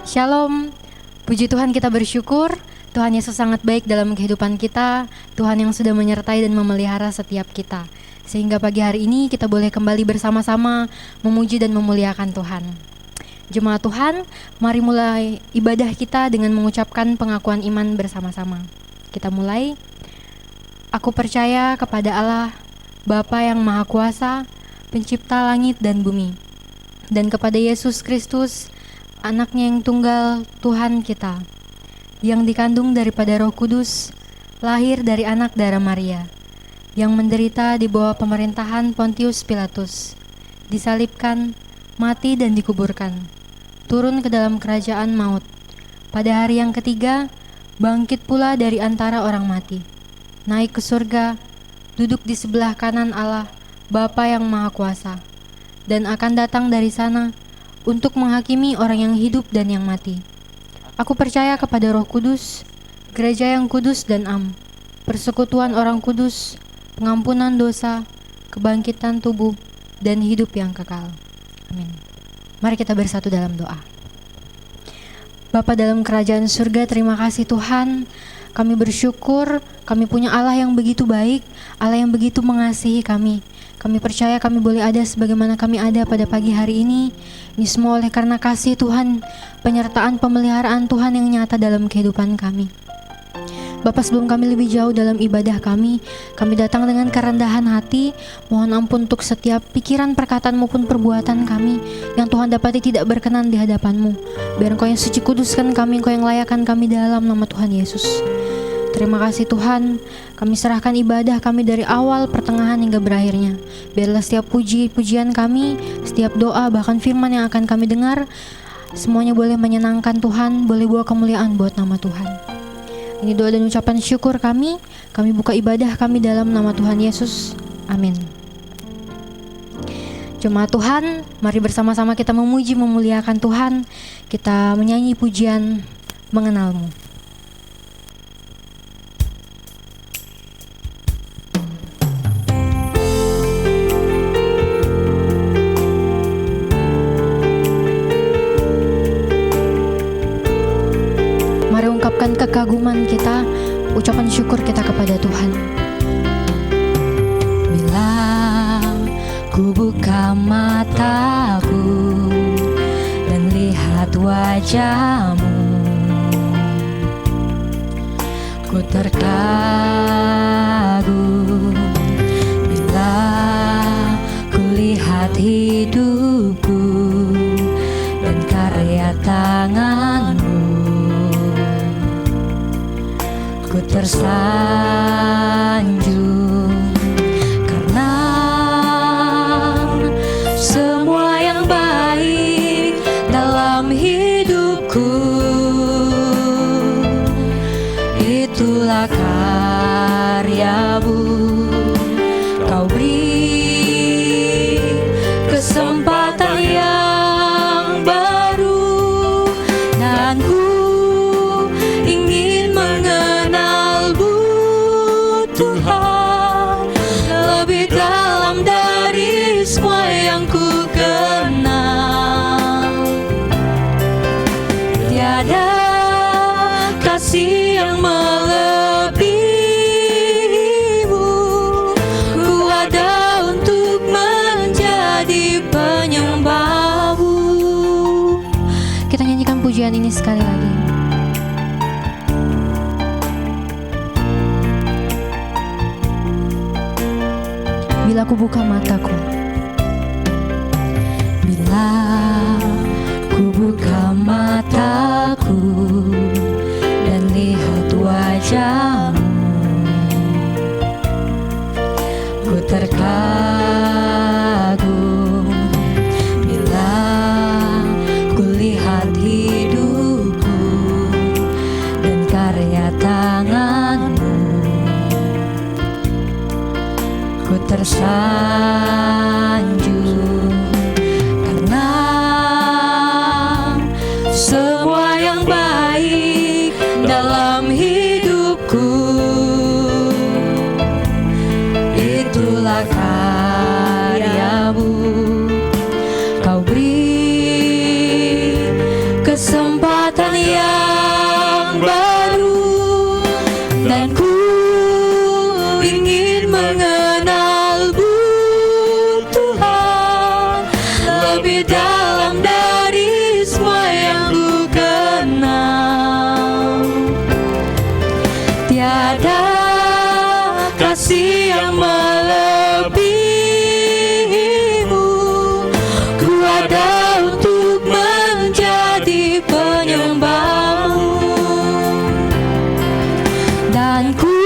Shalom, puji Tuhan, kita bersyukur Tuhan Yesus sangat baik dalam kehidupan kita. Tuhan yang sudah menyertai dan memelihara setiap kita, sehingga pagi hari ini kita boleh kembali bersama-sama memuji dan memuliakan Tuhan. Jemaat Tuhan, mari mulai ibadah kita dengan mengucapkan pengakuan iman bersama-sama. Kita mulai. Aku percaya kepada Allah, Bapa yang Maha Kuasa, Pencipta langit dan bumi, dan kepada Yesus Kristus, Anaknya yang tunggal, Tuhan kita, yang dikandung daripada Roh Kudus, lahir dari anak darah Maria, yang menderita di bawah pemerintahan Pontius Pilatus, disalibkan, mati dan dikuburkan, turun ke dalam kerajaan maut. Pada hari yang ketiga, bangkit pula dari antara orang mati, naik ke surga, duduk di sebelah kanan Allah, Bapa yang Maha Kuasa, dan akan datang dari sana untuk menghakimi orang yang hidup dan yang mati. Aku percaya kepada Roh Kudus, gereja yang kudus dan am, persekutuan orang kudus, pengampunan dosa, kebangkitan tubuh, dan hidup yang kekal. Amin. Mari kita bersatu dalam doa. Bapa dalam kerajaan surga, terima kasih Tuhan. Kami bersyukur, kami punya Allah yang begitu baik, Allah yang begitu mengasihi kami. Kami percaya kami boleh ada sebagaimana kami ada pada pagi hari ini. Ini semua oleh karena kasih Tuhan, penyertaan pemeliharaan Tuhan yang nyata dalam kehidupan kami. Bapa, sebelum kami lebih jauh dalam ibadah kami datang dengan kerendahan hati. Mohon ampun untuk setiap pikiran, perkataan maupun perbuatan kami yang Tuhan dapati tidak berkenan di hadapan-Mu. Biar Engkau yang suci kuduskan kami, Engkau yang layakkan kami dalam nama Tuhan Yesus. Terima kasih Tuhan, kami serahkan ibadah kami dari awal, pertengahan hingga berakhirnya. Biarlah setiap puji-pujian kami, setiap doa, bahkan firman yang akan kami dengar, semuanya boleh menyenangkan Tuhan, boleh bawa kemuliaan buat nama Tuhan. Ini doa dan ucapan syukur kami buka ibadah kami dalam nama Tuhan Yesus. Amin. Jemaat Tuhan, mari bersama-sama kita memuji, memuliakan Tuhan. Kita menyanyi pujian Mengenal-Mu. Ungkapkan kekaguman kita, ucapan syukur kita kepada Tuhan. Bila ku buka mataku dan lihat wajah-Mu, ku terkagum. Bila ku lihat hidupku dan karya tangan-Mu, ku tersanjung karena semua yang baik dalam hidupku, itulah karya-Mu. Kau beri kesempatan yang baru, dan ku ingin Tuhan lebih dalam dari semua yang ku kenal. Tiada kasih yang melebihi-Mu. Ku ada untuk menjadi penyembah-Mu. Kita nyanyikan pujian ini sekali lagi. Bila ku buka mataku, bila ku buka mataku dan lihat wajah-Mu, ku terkagum. Bila ku lihat hidupku dan karya tangan-Mu, ku tersanjung lebih dalam dari semua yang ku kenal. Tiada kasih yang melebihimu. Ku ada untuk menjadi penyembahmu, dan ku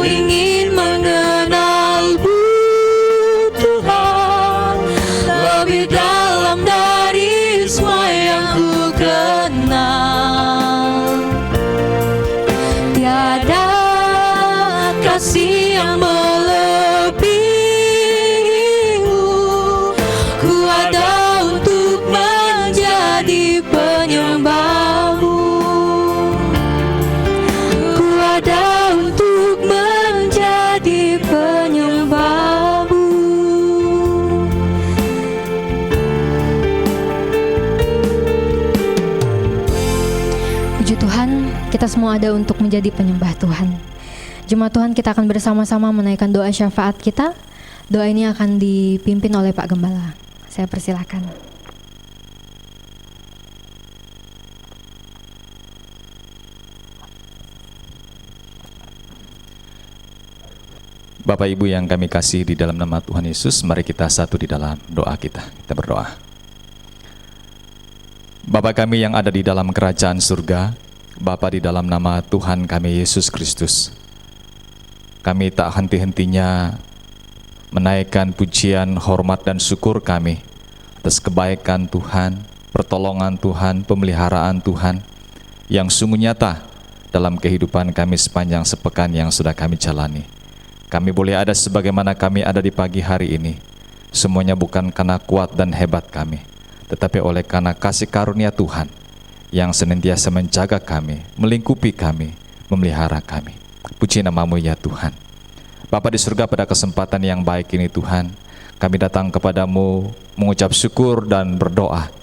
ingin mengenalmu Tuhan, lebih dalam dari semua yang ku kenal. Tiada kasih yang melebihimu. Ku ada untuk menjadi penyembahmu. Ku ada untuk menjadi penyembahmu. Puji Tuhan, kita semua ada untuk menjadi penyembah Tuhan. Jemaat Tuhan, kita akan bersama-sama menaikkan doa syafaat kita. Doa ini akan dipimpin oleh Pak Gembala. Saya persilakan. Bapak Ibu yang kami kasih di dalam nama Tuhan Yesus, mari kita satu di dalam doa kita. Kita berdoa. Bapa kami yang ada di dalam kerajaan surga, Bapa di dalam nama Tuhan kami Yesus Kristus, kami tak henti-hentinya menaikkan pujian, hormat, dan syukur kami atas kebaikan Tuhan, pertolongan Tuhan, pemeliharaan Tuhan yang sungguh nyata dalam kehidupan kami sepanjang sepekan yang sudah kami jalani. Kami boleh ada sebagaimana kami ada di pagi hari ini, semuanya bukan karena kuat dan hebat kami, tetapi oleh karena kasih karunia Tuhan yang senantiasa menjaga kami, melingkupi kami, memelihara kami. Puji nama-Mu ya Tuhan. Bapa di surga, pada kesempatan yang baik ini Tuhan, kami datang kepadamu mengucap syukur dan berdoa,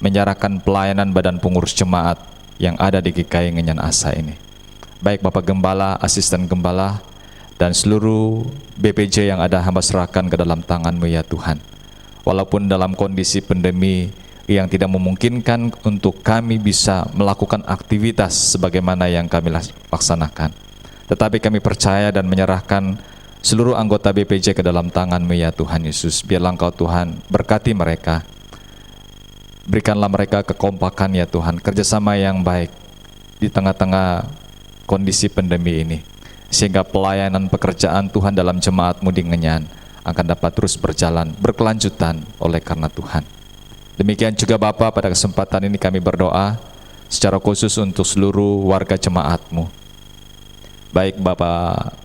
menyerahkan pelayanan badan pengurus jemaat yang ada di GKI Ngenyan Asa ini. Baik Bapak Gembala, Asisten Gembala, dan seluruh BPJ yang ada hamba serahkan ke dalam tangan-Mu ya Tuhan. Walaupun dalam kondisi pandemi yang tidak memungkinkan untuk kami bisa melakukan aktivitas sebagaimana yang kami laksanakan, tetapi kami percaya dan menyerahkan seluruh anggota BPJ ke dalam tangan-Mu ya Tuhan Yesus. Biarlah Engkau Tuhan berkati mereka, berikanlah mereka kekompakan ya Tuhan, kerjasama yang baik di tengah-tengah kondisi pandemi ini, sehingga pelayanan pekerjaan Tuhan dalam jemaat-Mu di Ngenyan akan dapat terus berjalan, berkelanjutan oleh karena Tuhan. Demikian juga Bapa, pada kesempatan ini kami berdoa secara khusus untuk seluruh warga jemaat-Mu, baik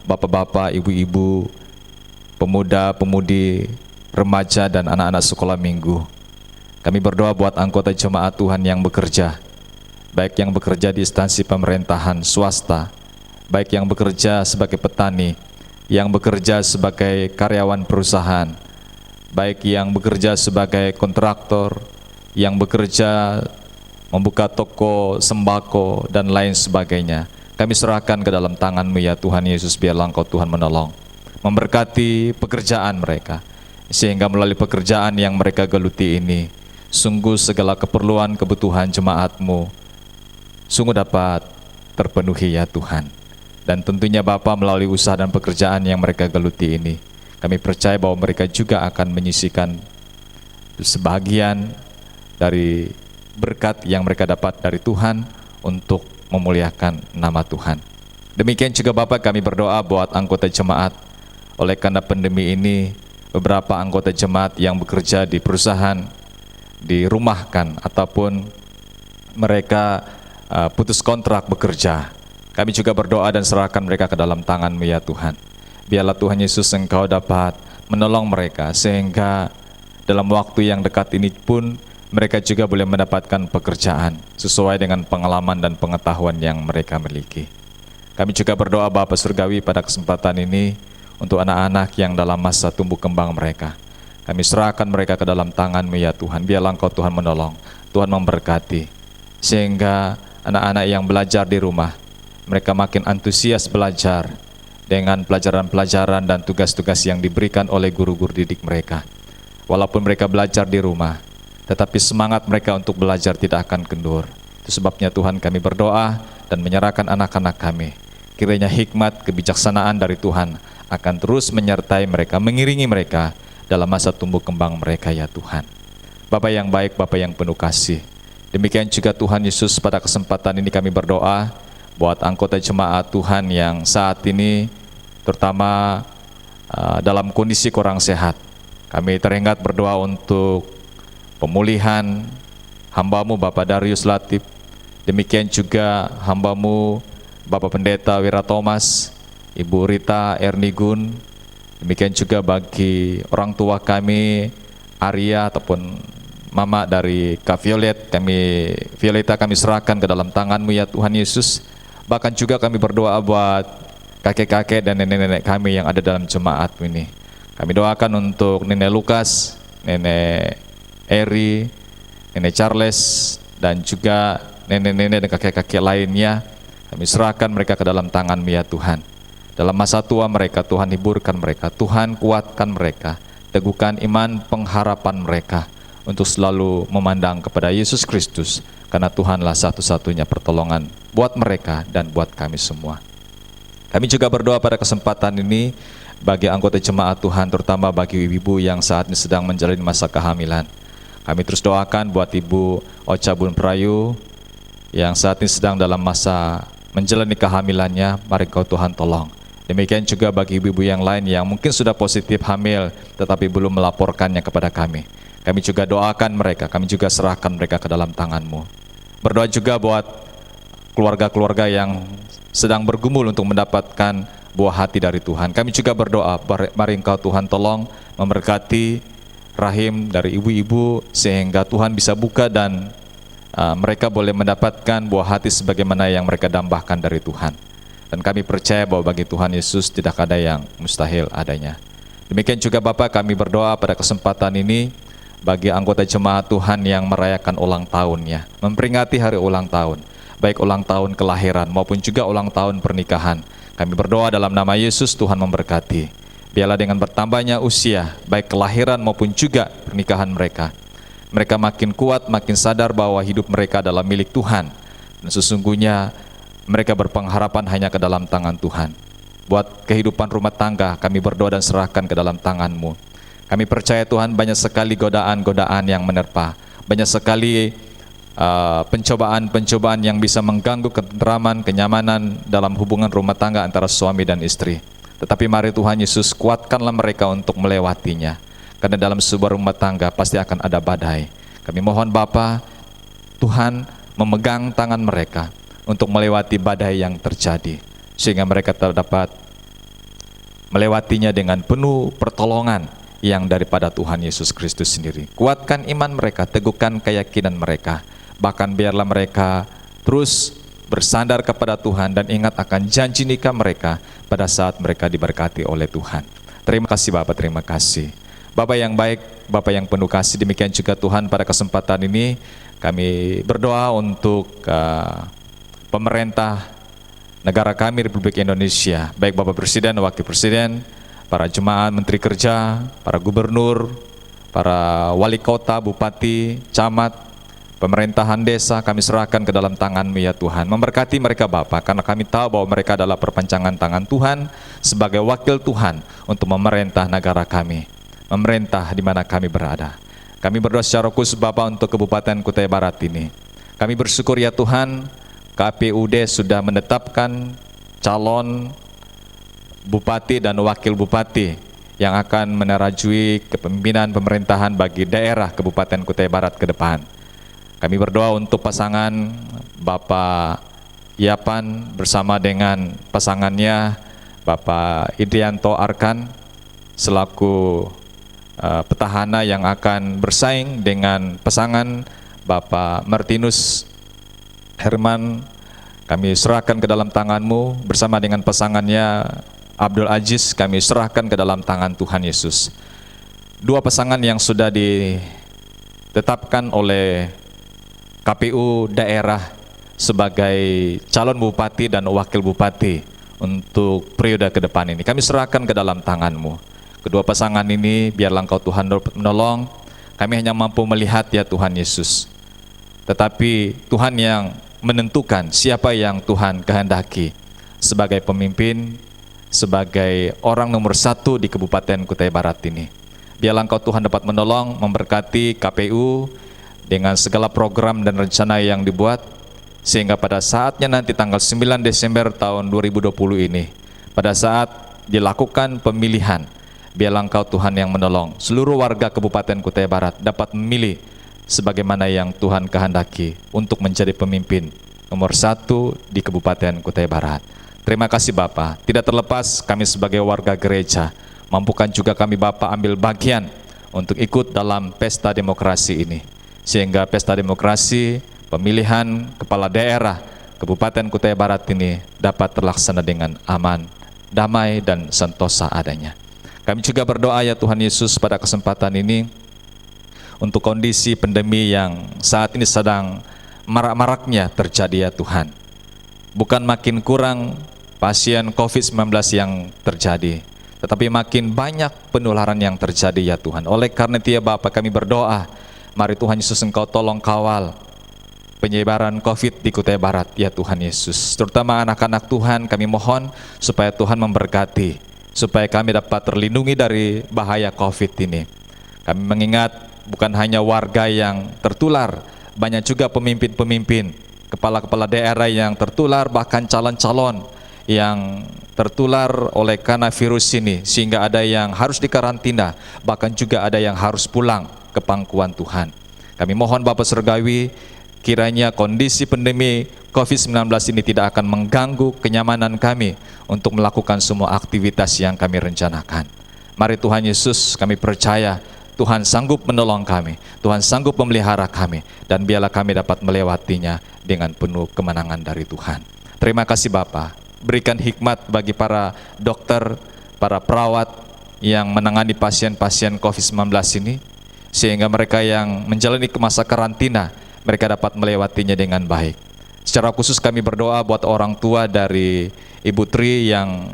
bapak-bapak, ibu-ibu, pemuda-pemudi, remaja, dan anak-anak sekolah minggu. Kami berdoa buat anggota jemaat Tuhan yang bekerja, baik yang bekerja di instansi pemerintahan swasta, baik yang bekerja sebagai petani, yang bekerja sebagai karyawan perusahaan, baik yang bekerja sebagai kontraktor, yang bekerja membuka toko sembako, dan lain sebagainya. Kami serahkan ke dalam tangan-Mu ya Tuhan Yesus. Biarlah Engkau Tuhan menolong, memberkati pekerjaan mereka, sehingga melalui pekerjaan yang mereka geluti ini, sungguh segala keperluan kebutuhan jemaat-Mu sungguh dapat terpenuhi ya Tuhan. Dan tentunya Bapa, melalui usaha dan pekerjaan yang mereka geluti ini, kami percaya bahwa mereka juga akan menyisihkan sebagian dari berkat yang mereka dapat dari Tuhan untuk memuliakan nama Tuhan. Demikian juga Bapa, kami berdoa buat anggota jemaat. Oleh karena pandemi ini, beberapa anggota jemaat yang bekerja di perusahaan dirumahkan ataupun mereka putus kontrak bekerja. Kami juga berdoa dan serahkan mereka ke dalam tangan-Mu ya Tuhan. Biarlah Tuhan Yesus Engkau dapat menolong mereka, sehingga dalam waktu yang dekat ini pun mereka juga boleh mendapatkan pekerjaan sesuai dengan pengalaman dan pengetahuan yang mereka miliki. Kami juga berdoa Bapa Surgawi pada kesempatan ini untuk anak-anak yang dalam masa tumbuh kembang mereka. Kami serahkan mereka ke dalam tangan-Mu ya Tuhan. Biarlah Engkau Tuhan menolong, Tuhan memberkati, sehingga anak-anak yang belajar di rumah, mereka makin antusias belajar dengan pelajaran-pelajaran dan tugas-tugas yang diberikan oleh guru-guru didik mereka. walaupun mereka belajar di rumah, tetapi semangat mereka untuk belajar tidak akan kendur. Itu sebabnya Tuhan kami berdoa dan menyerahkan anak-anak kami. Kiranya hikmat, kebijaksanaan dari Tuhan akan terus menyertai mereka, mengiringi mereka dalam masa tumbuh kembang mereka ya Tuhan. Bapa yang baik, Bapa yang penuh kasih, demikian juga Tuhan Yesus, pada kesempatan ini kami berdoa buat anggota jemaat Tuhan yang saat ini terutama dalam kondisi kurang sehat. Kami teringat berdoa untuk pemulihan hamba-Mu Bapak Darius Latif, demikian juga hamba-Mu Bapak Pendeta Wira Thomas, Ibu Rita Ernigun, demikian juga bagi orang tua kami Arya ataupun Mama dari Kak Violeta kami serahkan ke dalam tangan-Mu ya Tuhan Yesus. Bahkan juga kami berdoa buat kakek-kakek dan nenek-nenek kami yang ada dalam jemaat ini. Kami doakan untuk Nenek Lukas, Nenek Eri, Nenek Charles, dan juga nenek-nenek dan kakek-kakek lainnya. Kami serahkan mereka ke dalam tangan-Mu ya Tuhan. Dalam masa tua mereka, Tuhan hiburkan mereka, Tuhan kuatkan mereka, teguhkan iman pengharapan mereka untuk selalu memandang kepada Yesus Kristus, karena Tuhanlah satu-satunya pertolongan buat mereka dan buat kami semua. Kami juga berdoa pada kesempatan ini bagi anggota jemaat Tuhan, terutama bagi ibu yang saat ini sedang menjalani masa kehamilan. Kami terus doakan buat Ibu Ocha Bun Prayu yang saat ini sedang dalam masa menjalani kehamilannya. Mari Kau Tuhan tolong. Demikian juga bagi ibu-ibu yang lain yang mungkin sudah positif hamil tetapi belum melaporkannya kepada kami. Kami juga doakan mereka, kami juga serahkan mereka ke dalam tangan-Mu. Berdoa juga buat keluarga-keluarga yang sedang bergumul untuk mendapatkan buah hati dari Tuhan. Kami juga berdoa, mari Engkau Tuhan tolong memberkati rahim dari ibu-ibu sehingga Tuhan bisa buka dan mereka boleh mendapatkan buah hati sebagaimana yang mereka dambakan dari Tuhan. Dan kami percaya bahwa bagi Tuhan Yesus tidak ada yang mustahil adanya. Demikian juga Bapak, kami berdoa pada kesempatan ini bagi anggota jemaat Tuhan yang merayakan ulang tahunnya, memperingati hari ulang tahun, baik ulang tahun kelahiran maupun juga ulang tahun pernikahan. Kami berdoa dalam nama Yesus, Tuhan memberkati. Biarlah dengan bertambahnya usia, baik kelahiran maupun juga pernikahan mereka, mereka makin kuat, makin sadar bahwa hidup mereka adalah milik Tuhan. Dan sesungguhnya mereka berpengharapan hanya ke dalam tangan Tuhan. Buat kehidupan rumah tangga, kami berdoa dan serahkan ke dalam tangan-Mu. Kami percaya Tuhan, banyak sekali godaan-godaan yang menerpa, banyak sekali pencobaan-pencobaan yang bisa mengganggu ketenteraman, kenyamanan dalam hubungan rumah tangga antara suami dan istri. Tetapi mari Tuhan Yesus, kuatkanlah mereka untuk melewatinya, karena dalam sebuah rumah tangga pasti akan ada badai. Kami mohon Bapa, Tuhan memegang tangan mereka untuk melewati badai yang terjadi, sehingga mereka dapat melewatinya dengan penuh pertolongan yang daripada Tuhan Yesus Kristus sendiri. Kuatkan iman mereka, teguhkan keyakinan mereka. Bahkan biarlah mereka terus bersandar kepada Tuhan dan ingat akan janji nikah mereka pada saat mereka diberkati oleh Tuhan. Terima kasih Bapak, terima kasih. Bapak yang baik, Bapak yang penuh kasih, demikian juga Tuhan pada kesempatan ini kami berdoa untuk pemerintah negara kami Republik Indonesia, baik Bapak Presiden, Wakil Presiden, para jemaat, Menteri Kerja, para gubernur, para wali kota, bupati, camat, pemerintahan desa, kami serahkan ke dalam tangan-Mu ya Tuhan. Memberkati mereka Bapa, karena kami tahu bahwa mereka adalah perpanjangan tangan Tuhan sebagai wakil Tuhan untuk memerintah negara kami, memerintah di mana kami berada. Kami berdoa secara khusus Bapa untuk Kabupaten Kutai Barat ini. Kami bersyukur ya Tuhan, KPUD sudah menetapkan calon bupati dan wakil bupati yang akan menerajui kepemimpinan pemerintahan bagi daerah Kabupaten Kutai Barat ke depan. Kami berdoa untuk pasangan Bapak Yapan bersama dengan pasangannya Bapak Idrianto Arkan selaku petahana yang akan bersaing dengan pasangan Bapak Martinus Herman. Kami serahkan ke dalam tangan-Mu bersama dengan pasangannya Abdul Aziz, kami serahkan ke dalam tangan Tuhan Yesus. Dua pasangan yang sudah ditetapkan oleh KPU daerah sebagai calon bupati dan wakil bupati untuk periode ke depan ini, kami serahkan ke dalam tangan-Mu. Kedua pasangan ini biarlah Engkau Tuhan dapat menolong. Kami hanya mampu melihat ya Tuhan Yesus. Tetapi Tuhan yang menentukan siapa yang Tuhan kehendaki sebagai pemimpin, sebagai orang nomor 1 di Kabupaten Kutai Barat ini. Biarlah Engkau Tuhan dapat menolong, memberkati KPU dengan segala program dan rencana yang dibuat, sehingga pada saatnya nanti tanggal 9 Desember tahun 2020 ini, pada saat dilakukan pemilihan, biarlah Engkau Tuhan yang menolong seluruh warga Kabupaten Kutai Barat dapat memilih sebagaimana yang Tuhan kehendaki untuk menjadi pemimpin nomor 1 di Kabupaten Kutai Barat. Terima kasih Bapa. Tidak terlepas kami sebagai warga gereja, mampukan juga kami Bapa ambil bagian untuk ikut dalam pesta demokrasi ini, sehingga pesta demokrasi pemilihan kepala daerah Kabupaten Kutai Barat ini dapat terlaksana dengan aman, damai, dan sentosa adanya. Kami juga berdoa ya Tuhan Yesus pada kesempatan ini untuk kondisi pandemi yang saat ini sedang marak-maraknya terjadi ya Tuhan. Bukan makin kurang pasien COVID-19 yang terjadi, tetapi makin banyak penularan yang terjadi ya Tuhan. Oleh karena itu ya Bapa, kami berdoa, mari Tuhan Yesus Engkau tolong kawal penyebaran COVID di Kutai Barat ya Tuhan Yesus. Terutama anak-anak Tuhan, kami mohon supaya Tuhan memberkati, supaya kami dapat terlindungi dari bahaya COVID ini. Kami mengingat bukan hanya warga yang tertular, banyak juga pemimpin-pemimpin, kepala-kepala daerah yang tertular, bahkan calon-calon yang tertular oleh karena virus ini, sehingga ada yang harus dikarantina, bahkan juga ada yang harus pulang ke pangkuan Tuhan. Kami mohon Bapa Surgawi, kiranya kondisi pandemi COVID-19 ini tidak akan mengganggu kenyamanan kami untuk melakukan semua aktivitas yang kami rencanakan. Mari Tuhan Yesus, kami percaya Tuhan sanggup menolong kami, Tuhan sanggup memelihara kami, dan biarlah kami dapat melewatinya dengan penuh kemenangan dari Tuhan. Terima kasih Bapa. Berikan hikmat bagi para dokter, para perawat yang menangani pasien-pasien COVID-19 ini, sehingga mereka yang menjalani masa karantina, mereka dapat melewatinya dengan baik. Secara khusus kami berdoa buat orang tua dari Ibu Tri yang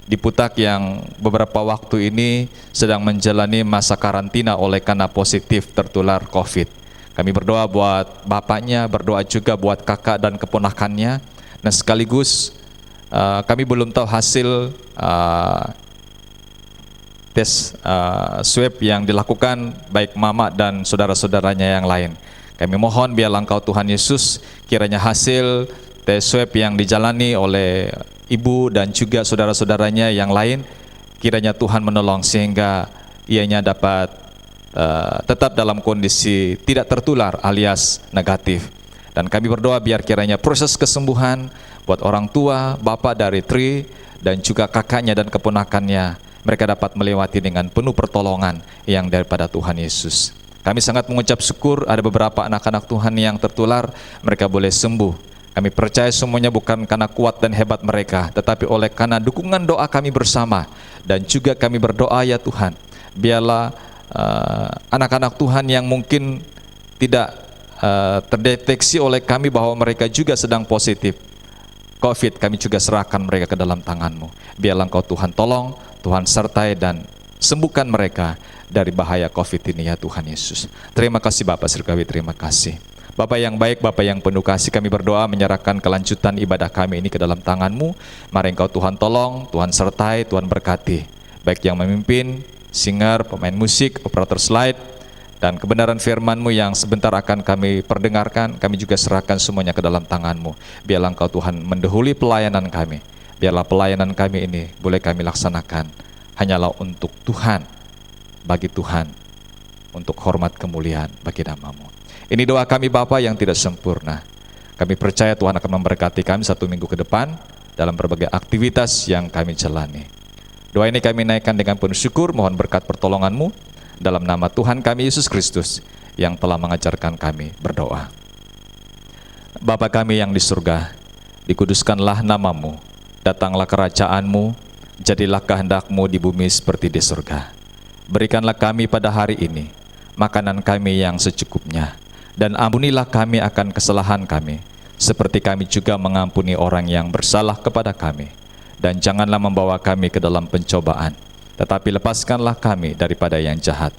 di Putak yang beberapa waktu ini sedang menjalani masa karantina oleh karena positif tertular COVID. Kami berdoa buat bapaknya, berdoa juga buat kakak dan keponakannya, dan sekaligus kami belum tahu hasil tes swab yang dilakukan baik mama dan saudara-saudaranya yang lain. Kami mohon biarlah Engkau Tuhan Yesus, kiranya hasil tes swab yang dijalani oleh ibu dan juga saudara-saudaranya yang lain, kiranya Tuhan menolong sehingga ianya dapat tetap dalam kondisi tidak tertular alias negatif. Dan kami berdoa biar kiranya proses kesembuhan buat orang tua, bapak dari Tri, dan juga kakaknya dan keponakannya, mereka dapat melewati dengan penuh pertolongan yang daripada Tuhan Yesus. Kami sangat mengucap syukur ada beberapa anak-anak Tuhan yang tertular, mereka boleh sembuh. Kami percaya semuanya bukan karena kuat dan hebat mereka, tetapi oleh karena dukungan doa kami bersama. Dan juga kami berdoa ya Tuhan, biarlah anak-anak Tuhan yang mungkin tidak terdeteksi oleh kami bahwa mereka juga sedang positif COVID, kami juga serahkan mereka ke dalam tangan-Mu. Biarlah Engkau Tuhan tolong, Tuhan sertai dan sembuhkan mereka dari bahaya COVID ini ya Tuhan Yesus. Terima kasih Bapak Surgawi, terima kasih. Bapak yang baik, Bapak yang penuh kasih, kami berdoa menyerahkan kelanjutan ibadah kami ini ke dalam tangan-Mu. Mari Engkau Tuhan tolong, Tuhan sertai, Tuhan berkati. Baik yang memimpin, singer, pemain musik, operator slide, dan kebenaran firman-Mu yang sebentar akan kami perdengarkan, kami juga serahkan semuanya ke dalam tangan-Mu. Biarlah Engkau Tuhan mendahului pelayanan kami. Biarlah pelayanan kami ini boleh kami laksanakan hanyalah untuk Tuhan, bagi Tuhan, untuk hormat kemuliaan bagi nama-Mu. Ini doa kami Bapa yang tidak sempurna. Kami percaya Tuhan akan memberkati kami 1 minggu ke depan dalam berbagai aktivitas yang kami jalani. Doa ini kami naikkan dengan penuh syukur, mohon berkat pertolongan-Mu dalam nama Tuhan kami Yesus Kristus yang telah mengajarkan kami berdoa. Bapa kami yang di surga, dikuduskanlah nama-Mu, datanglah kerajaan-Mu, jadilah kehendak-Mu di bumi seperti di surga. Berikanlah kami pada hari ini makanan kami yang secukupnya, dan ampunilah kami akan kesalahan kami, seperti kami juga mengampuni orang yang bersalah kepada kami. Dan janganlah membawa kami ke dalam pencobaan, tetapi lepaskanlah kami daripada yang jahat.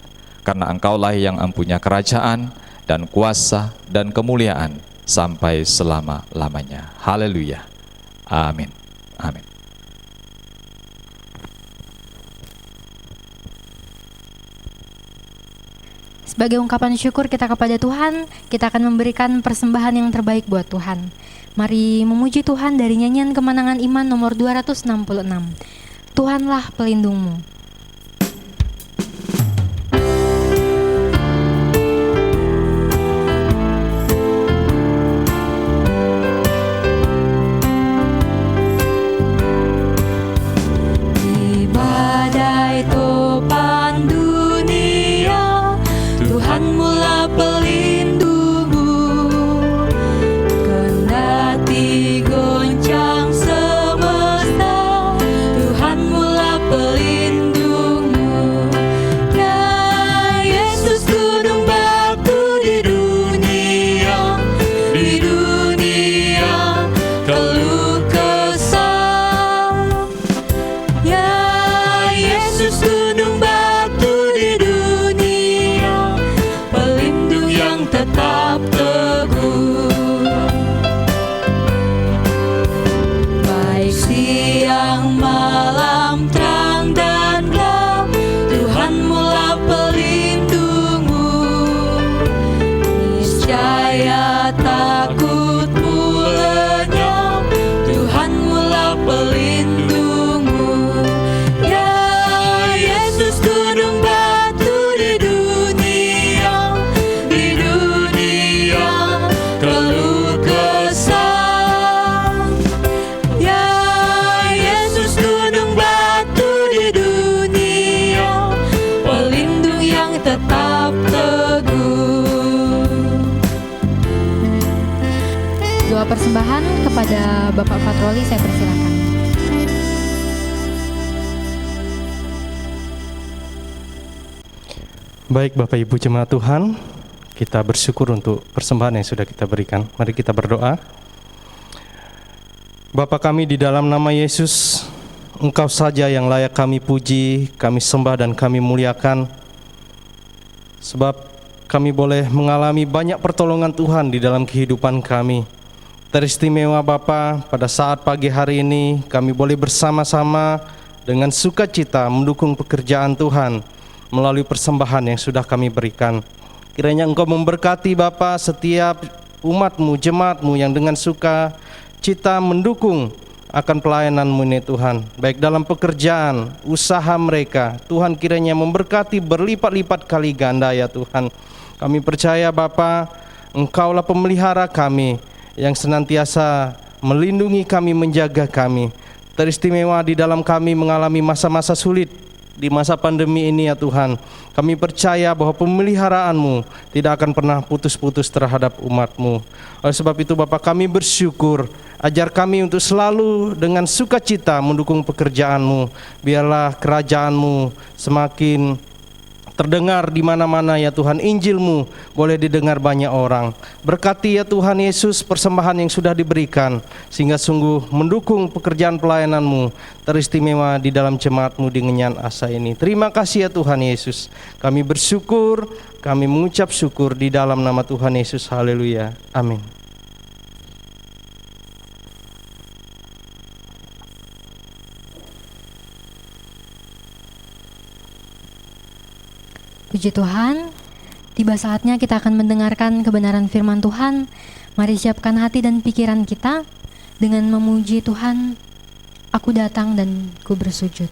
Karena Engkaulah yang mempunyai kerajaan dan kuasa dan kemuliaan sampai selama-lamanya. Haleluya. Amin. Amin. Sebagai ungkapan syukur kita kepada Tuhan, kita akan memberikan persembahan yang terbaik buat Tuhan. Mari memuji Tuhan dari nyanyian Kemenangan Iman nomor 266. Tuhanlah pelindungmu. Persembahan kepada Bapak Patroli, saya persilakan. Baik Bapak Ibu jemaat Tuhan, kita bersyukur untuk persembahan yang sudah kita berikan. Mari kita berdoa. Bapa kami di dalam nama Yesus, Engkau saja yang layak kami puji, kami sembah dan kami muliakan. Sebab kami boleh mengalami banyak pertolongan Tuhan di dalam kehidupan kami. Teristimewa Bapa, pada saat pagi hari ini kami boleh bersama-sama dengan sukacita mendukung pekerjaan Tuhan melalui persembahan yang sudah kami berikan. Kiranya Engkau memberkati Bapa setiap umat-Mu, jemaat-Mu yang dengan sukacita mendukung akan pelayanan-Mu ini Tuhan. Baik dalam pekerjaan, usaha mereka, Tuhan kiranya memberkati berlipat-lipat kali ganda ya Tuhan. Kami percaya Bapa, Engkaulah pemelihara kami, yang senantiasa melindungi kami, menjaga kami. Teristimewa di dalam kami mengalami masa-masa sulit di masa pandemi ini ya Tuhan. Kami percaya bahwa pemeliharaan-Mu tidak akan pernah putus-putus terhadap umat-Mu. Oleh sebab itu Bapa, kami bersyukur. Ajar kami untuk selalu dengan sukacita mendukung pekerjaan-Mu. Biarlah kerajaan-Mu semakin terdengar di mana-mana ya Tuhan. Injil-Mu boleh didengar banyak orang. Berkati ya Tuhan Yesus persembahan yang sudah diberikan, sehingga sungguh mendukung pekerjaan pelayanan-Mu teristimewa di dalam jemaat-Mu di Ngenyan Asa ini. Terima kasih ya Tuhan Yesus. Kami bersyukur, kami mengucap syukur di dalam nama Tuhan Yesus. Haleluya. Amin. Puji Tuhan, tiba saatnya kita akan mendengarkan kebenaran firman Tuhan. Mari siapkan hati dan pikiran kita dengan memuji Tuhan. Aku datang dan ku bersujud.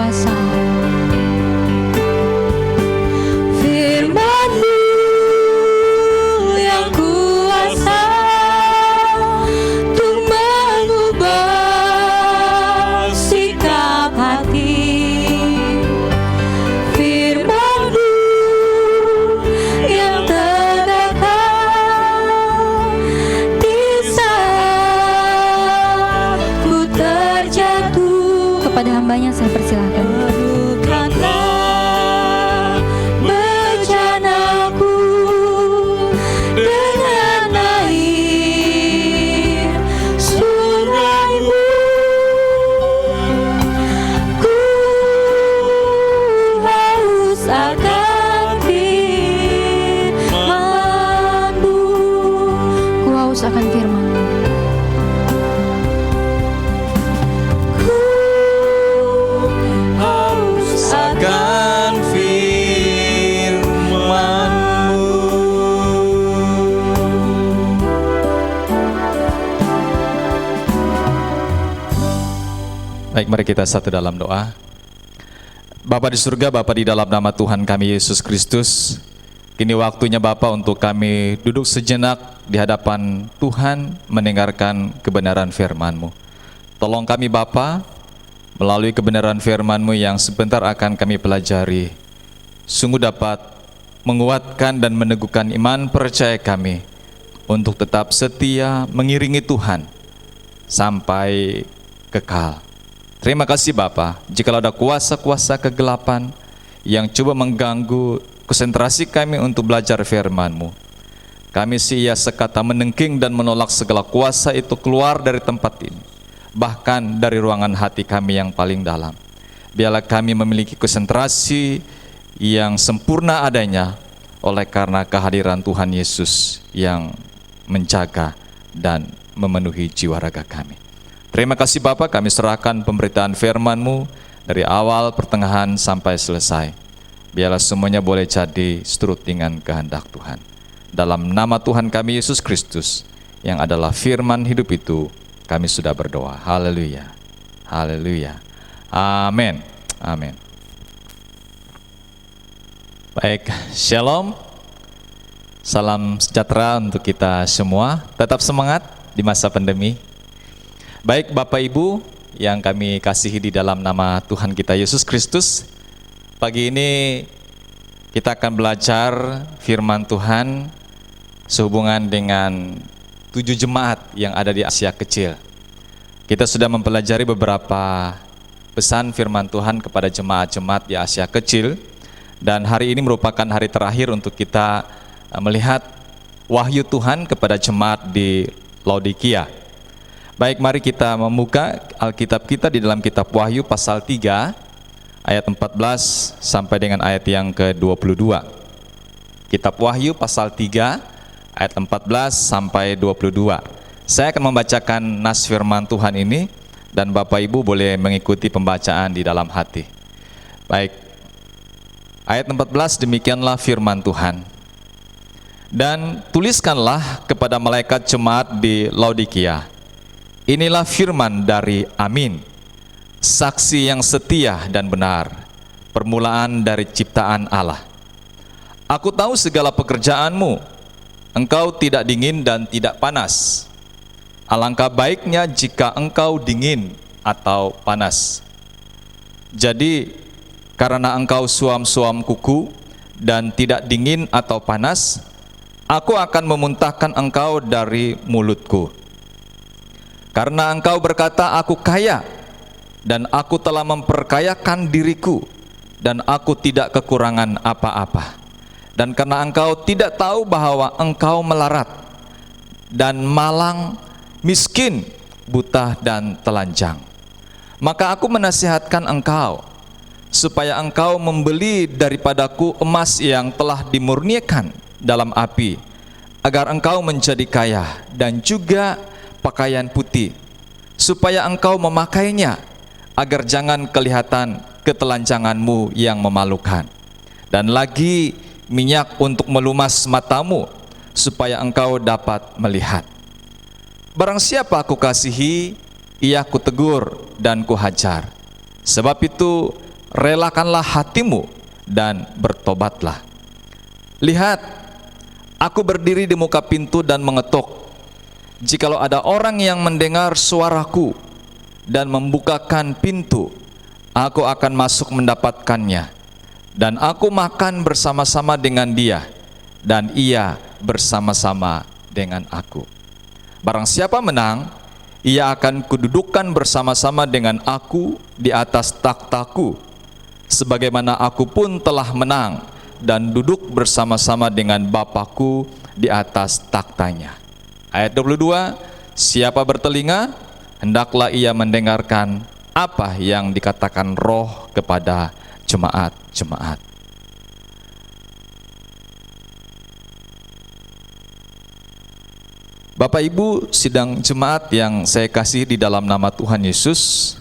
kuasa. Firman-Mu yang kuasa untuk mengubah sikap hati. Firman-Mu yang terdekat di saat ku terjatuh. Kepada hambanya saya persilahkan. Bukanlah bejanaku dengan air sungai-Mu. Ku haus akan firman-Mu. Ku haus akan firman-Mu. Ku haus akan Baik, mari kita satu dalam doa. Bapa di surga, Bapa di dalam nama Tuhan kami Yesus Kristus, kini waktunya Bapa untuk kami duduk sejenak di hadapan Tuhan mendengarkan kebenaran firman-Mu. Tolong kami Bapa, melalui kebenaran firman-Mu yang sebentar akan kami pelajari, sungguh dapat menguatkan dan meneguhkan iman percaya kami untuk tetap setia mengiringi Tuhan sampai kekal. Terima kasih Bapa, jikalau ada kuasa-kuasa kegelapan yang coba mengganggu konsentrasi kami untuk belajar firman-Mu, kami sia sekata menengking dan menolak segala kuasa itu keluar dari tempat ini, bahkan dari ruangan hati kami yang paling dalam. Biarlah kami memiliki konsentrasi yang sempurna adanya oleh karena kehadiran Tuhan Yesus yang menjaga dan memenuhi jiwa raga kami. Terima kasih Bapa, kami serahkan pemberitaan firman-Mu dari awal, pertengahan, sampai selesai. Biarlah semuanya boleh jadi seturut dengan kehendak Tuhan. Dalam nama Tuhan kami Yesus Kristus, yang adalah firman hidup itu, kami sudah berdoa. Haleluya, haleluya, amin, amin. Baik, shalom, salam sejahtera untuk kita semua. Tetap semangat di masa pandemi. Baik Bapak Ibu yang kami kasihi di dalam nama Tuhan kita Yesus Kristus, pagi ini kita akan belajar firman Tuhan sehubungan dengan 7 jemaat yang ada di Asia Kecil. Kita sudah mempelajari beberapa pesan firman Tuhan kepada jemaat-jemaat di Asia Kecil, dan hari ini merupakan hari terakhir untuk kita melihat wahyu Tuhan kepada jemaat di Laodikia. Baik, mari kita membuka Alkitab kita di dalam kitab Wahyu pasal 3 ayat 14 sampai dengan ayat yang ke-22. Kitab Wahyu pasal 3 ayat 14 sampai 22. Saya akan membacakan nas firman Tuhan ini dan Bapak Ibu boleh mengikuti pembacaan di dalam hati. Baik. Ayat 14, demikianlah firman Tuhan. Dan tuliskanlah kepada malaikat jemaat di Laodikia, inilah firman dari Amin, saksi yang setia dan benar, permulaan dari ciptaan Allah. Aku tahu segala pekerjaanmu, engkau tidak dingin dan tidak panas. Alangkah baiknya jika engkau dingin atau panas. Jadi, karena engkau suam-suam kuku dan tidak dingin atau panas, aku akan memuntahkan engkau dari mulutku. Karena engkau berkata, aku kaya, dan aku telah memperkayakan diriku, dan aku tidak kekurangan apa-apa. Dan karena engkau tidak tahu bahwa engkau melarat, dan malang, miskin, buta, dan telanjang, maka aku menasihatkan engkau, supaya engkau membeli daripadaku emas yang telah dimurnikan dalam api, agar engkau menjadi kaya, dan juga pakaian putih, supaya engkau memakainya, agar jangan kelihatan ketelanjanganmu yang memalukan. Dan lagi minyak untuk melumas matamu, supaya engkau dapat melihat. Barang siapa aku kasihi, ia kutegur dan kuhajar. Sebab itu relakanlah hatimu dan bertobatlah. Lihat, aku berdiri di muka pintu dan mengetuk. Jikalau ada orang yang mendengar suaraku dan membukakan pintu, aku akan masuk mendapatkannya, dan aku makan bersama-sama dengan dia, dan ia bersama-sama dengan aku. Barang siapa menang, ia akan kududukkan bersama-sama dengan aku di atas takhtaku, sebagaimana aku pun telah menang dan duduk bersama-sama dengan Bapa-Ku di atas takhtanya. Ayat 22, siapa bertelinga, hendaklah ia mendengarkan apa yang dikatakan Roh kepada jemaat-jemaat. Bapak Ibu sidang jemaat yang saya kasih di dalam nama Tuhan Yesus,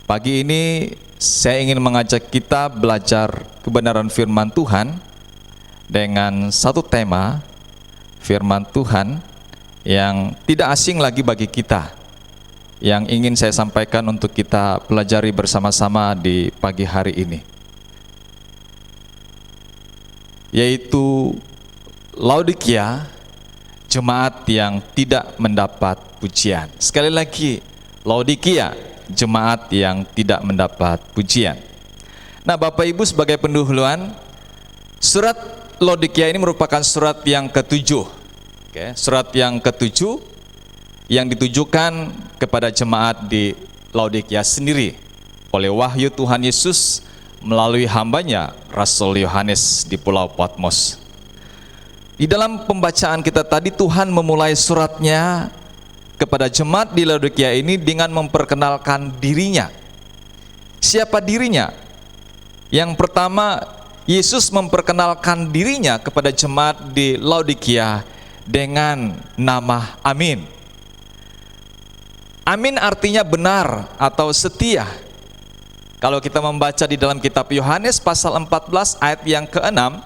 pagi ini saya ingin mengajak kita belajar kebenaran firman Tuhan dengan satu tema firman Tuhan yang tidak asing lagi bagi kita, yang ingin saya sampaikan untuk kita pelajari bersama-sama di pagi hari ini, yaitu Laodikia, jemaat yang tidak mendapat pujian. Sekali lagi, Laodikia, jemaat yang tidak mendapat pujian. Nah, Bapak Ibu sebagai pendahuluan, surat Laodikia ini merupakan surat yang ketujuh. Surat yang ketujuh yang ditujukan kepada jemaat di Laodikia sendiri oleh wahyu Tuhan Yesus melalui hambanya Rasul Yohanes di Pulau Patmos. Di dalam pembacaan kita tadi, Tuhan memulai suratnya kepada jemaat di Laodikia ini dengan memperkenalkan dirinya. Siapa dirinya? Yang pertama, Yesus memperkenalkan dirinya kepada jemaat di Laodikia dengan nama Amin. Amin artinya benar atau setia. Kalau kita membaca di dalam kitab Yohanes pasal 14 ayat yang ke-6,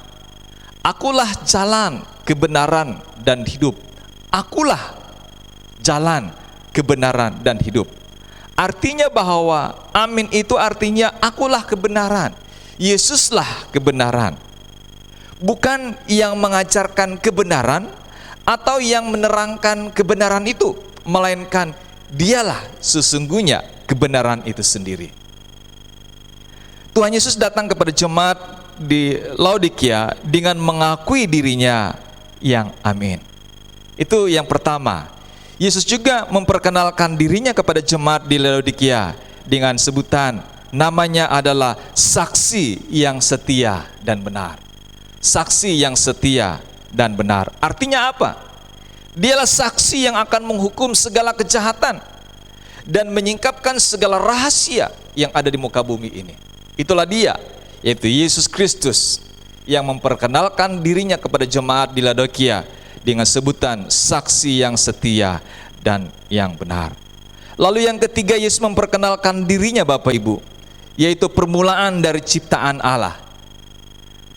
akulah jalan, kebenaran, dan hidup. Akulah jalan, kebenaran, dan hidup. Artinya bahwa Amin itu artinya akulah kebenaran, Yesuslah kebenaran. Bukan yang mengajarkan kebenaran atau yang menerangkan kebenaran itu, melainkan dialah sesungguhnya kebenaran itu sendiri. Tuhan Yesus datang kepada jemaat di Laodikia dengan mengakui dirinya yang amin. Itu yang pertama. Yesus juga memperkenalkan dirinya kepada jemaat di Laodikia dengan sebutan namanya adalah saksi yang setia dan benar. Saksi yang setia dan benar. Artinya apa? Dialah saksi yang akan menghukum segala kejahatan dan menyingkapkan segala rahasia yang ada di muka bumi ini. Itulah dia, yaitu Yesus Kristus yang memperkenalkan dirinya kepada jemaat di Laodikia dengan sebutan saksi yang setia dan yang benar. Lalu yang ketiga, Yesus memperkenalkan dirinya Bapak Ibu, yaitu permulaan dari ciptaan Allah.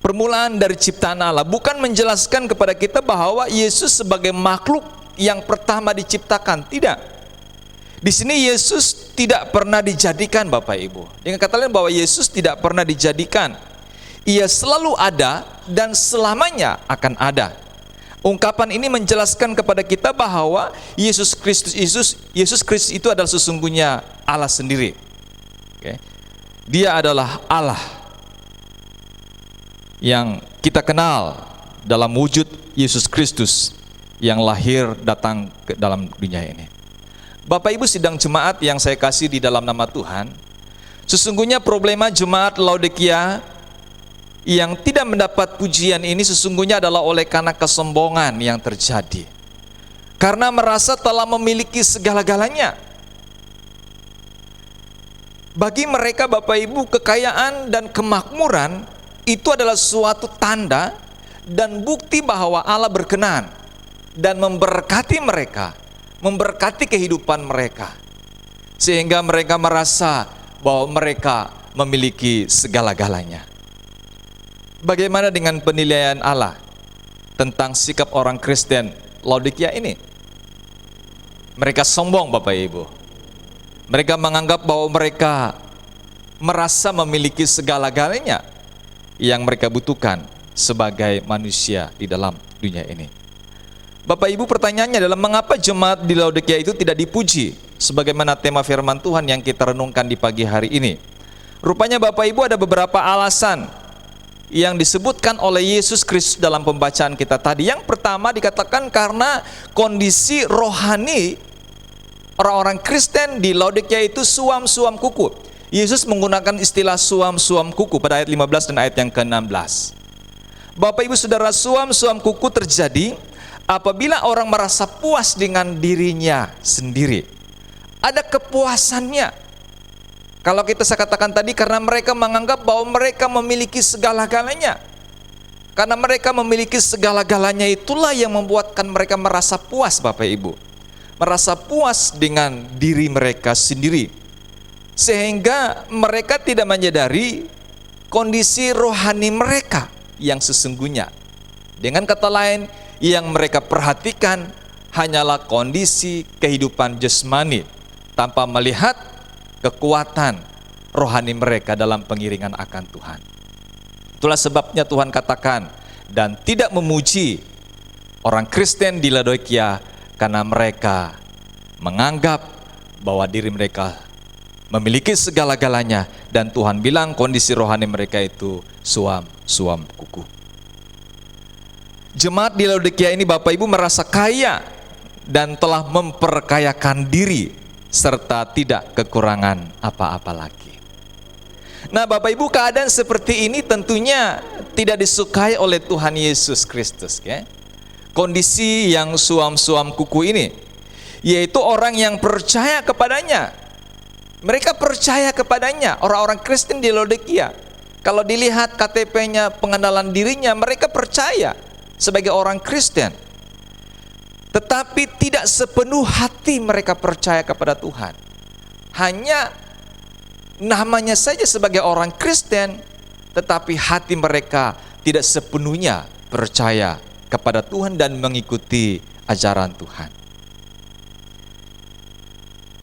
Permulaan dari ciptaan Allah bukan menjelaskan kepada kita bahwa Yesus sebagai makhluk yang pertama diciptakan, tidak. Di sini Yesus tidak pernah dijadikan Bapak Ibu. Dengan kata lain bahwa Yesus tidak pernah dijadikan. Ia selalu ada dan selamanya akan ada. Ungkapan ini menjelaskan kepada kita bahwa Yesus Kristus itu adalah sesungguhnya Allah sendiri. Dia adalah Allah yang kita kenal dalam wujud Yesus Kristus yang lahir datang ke dalam dunia ini. Bapak Ibu sidang jemaat yang saya kasih di dalam nama Tuhan, sesungguhnya problema jemaat Laodikia yang tidak mendapat pujian ini sesungguhnya adalah oleh karena kesombongan yang terjadi. Karena merasa telah memiliki segala-galanya. Bagi mereka Bapak Ibu, kekayaan dan kemakmuran itu adalah suatu tanda dan bukti bahwa Allah berkenan dan memberkati mereka, memberkati kehidupan mereka, sehingga mereka merasa bahwa mereka memiliki segala-galanya. Bagaimana dengan penilaian Allah tentang sikap orang Kristen Laodikia ini? Mereka sombong Bapak Ibu. Mereka menganggap bahwa mereka merasa memiliki segala-galanya yang mereka butuhkan sebagai manusia di dalam dunia ini. Bapak Ibu, pertanyaannya adalah mengapa jemaat di Laodikia itu tidak dipuji sebagaimana tema firman Tuhan yang kita renungkan di pagi hari ini? Rupanya Bapak Ibu ada beberapa alasan yang disebutkan oleh Yesus Kristus dalam pembacaan kita tadi. Yang pertama dikatakan karena kondisi rohani orang-orang Kristen di Laodikia itu suam-suam kuku. Yesus menggunakan istilah suam-suam kuku pada ayat 15 dan ayat yang ke-16. Bapak Ibu Saudara, suam-suam kuku terjadi apabila orang merasa puas dengan dirinya sendiri. Ada kepuasannya. Kalau saya katakan tadi, karena mereka menganggap bahwa mereka memiliki segala-galanya. Karena mereka memiliki segala-galanya itulah yang membuatkan mereka merasa puas, Bapak Ibu. Merasa puas dengan diri mereka sendiri. Sehingga mereka tidak menyadari kondisi rohani mereka yang sesungguhnya. Dengan kata lain, yang mereka perhatikan hanyalah kondisi kehidupan jasmani tanpa melihat kekuatan rohani mereka dalam pengiringan akan Tuhan. Itulah sebabnya Tuhan katakan, dan tidak memuji orang Kristen di Laodikia karena mereka menganggap bahwa diri mereka memiliki segala-galanya, dan Tuhan bilang kondisi rohani mereka itu suam kuku. Jemaat di Laodikia ini Bapak Ibu merasa kaya dan telah memperkayakan diri serta tidak kekurangan apa-apa lagi. Nah Bapak Ibu, keadaan seperti ini tentunya tidak disukai oleh Tuhan Yesus Kristus, ya. Kondisi yang suam-suam kuku ini, yaitu orang yang percaya kepadanya. Mereka percaya kepadanya, orang-orang Kristen di Laodikia. Kalau dilihat KTP-nya, pengenalan dirinya, mereka percaya sebagai orang Kristen. Tetapi tidak sepenuh hati mereka percaya kepada Tuhan. Hanya namanya saja sebagai orang Kristen, tetapi hati mereka tidak sepenuhnya percaya kepada Tuhan dan mengikuti ajaran Tuhan.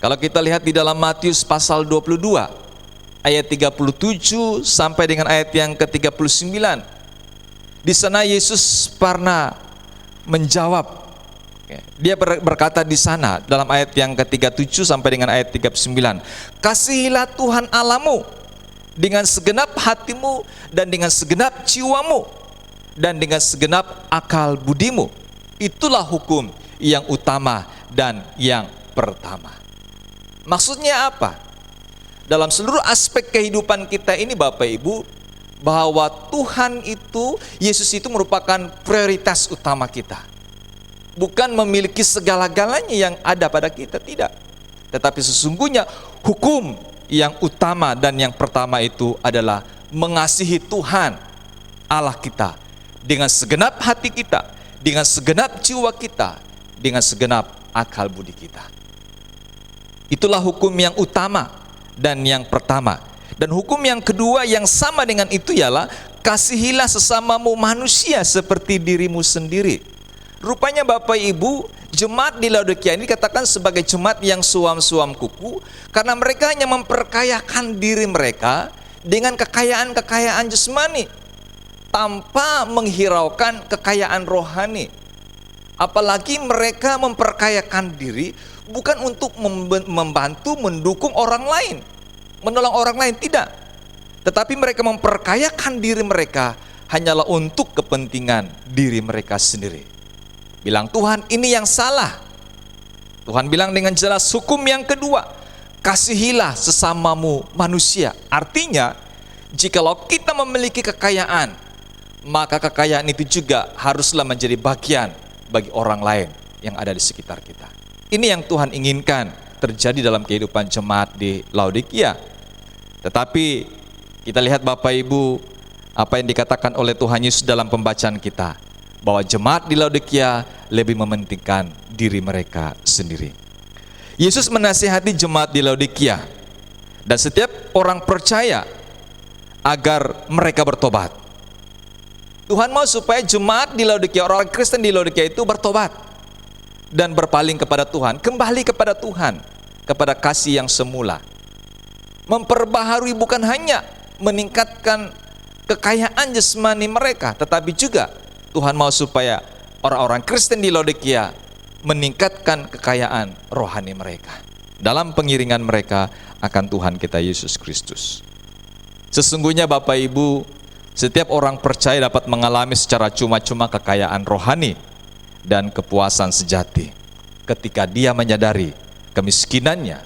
Kalau kita lihat di dalam Matius pasal 22 ayat 37 sampai dengan ayat yang ke-39, di sana Yesus pernah menjawab. Dia berkata di sana dalam ayat yang ke-37 sampai dengan ayat 39, kasihilah Tuhan Allahmu dengan segenap hatimu dan dengan segenap jiwamu dan dengan segenap akal budimu. Itulah hukum yang utama dan yang pertama. Maksudnya apa? Dalam seluruh aspek kehidupan kita ini Bapak Ibu, bahwa Tuhan itu, Yesus itu merupakan prioritas utama kita. Bukan memiliki segala-galanya yang ada pada kita, tidak. Tetapi sesungguhnya hukum yang utama dan yang pertama itu adalah mengasihi Tuhan Allah kita dengan segenap hati kita, dengan segenap jiwa kita, dengan segenap akal budi kita. Itulah hukum yang utama dan yang pertama. Dan hukum yang kedua yang sama dengan itu ialah kasihilah sesamamu manusia seperti dirimu sendiri. Rupanya Bapak Ibu, jemaat di Laodikia ini dikatakan sebagai jemaat yang suam-suam kuku karena mereka hanya memperkayakan diri mereka dengan kekayaan-kekayaan jasmani tanpa menghiraukan kekayaan rohani. Apalagi mereka memperkayakan diri bukan untuk membantu, mendukung orang lain, menolong orang lain, tidak. Tetapi mereka memperkayakan diri mereka hanyalah untuk kepentingan diri mereka sendiri. Bilang Tuhan, ini yang salah. Tuhan bilang dengan jelas hukum yang kedua, kasihilah sesamamu manusia. Artinya, jikalau kita memiliki kekayaan, maka kekayaan itu juga haruslah menjadi bagian bagi orang lain yang ada di sekitar kita. Ini yang Tuhan inginkan terjadi dalam kehidupan jemaat di Laodikia. Tetapi kita lihat Bapak Ibu, apa yang dikatakan oleh Tuhan Yesus dalam pembacaan kita, bahwa jemaat di Laodikia lebih mementingkan diri mereka sendiri. Yesus menasihati jemaat di Laodikia dan setiap orang percaya agar mereka bertobat. Tuhan mau supaya jemaat di Laodikia, orang Kristen di Laodikia itu bertobat dan berpaling kepada Tuhan, kembali kepada Tuhan, kepada kasih yang semula. Memperbaharui bukan hanya meningkatkan kekayaan jasmani mereka, tetapi juga Tuhan mau supaya orang-orang Kristen di Laodikia meningkatkan kekayaan rohani mereka dalam pengiringan mereka akan Tuhan kita Yesus Kristus. Sesungguhnya Bapak Ibu, setiap orang percaya dapat mengalami secara cuma-cuma kekayaan rohani dan kepuasan sejati ketika dia menyadari kemiskinannya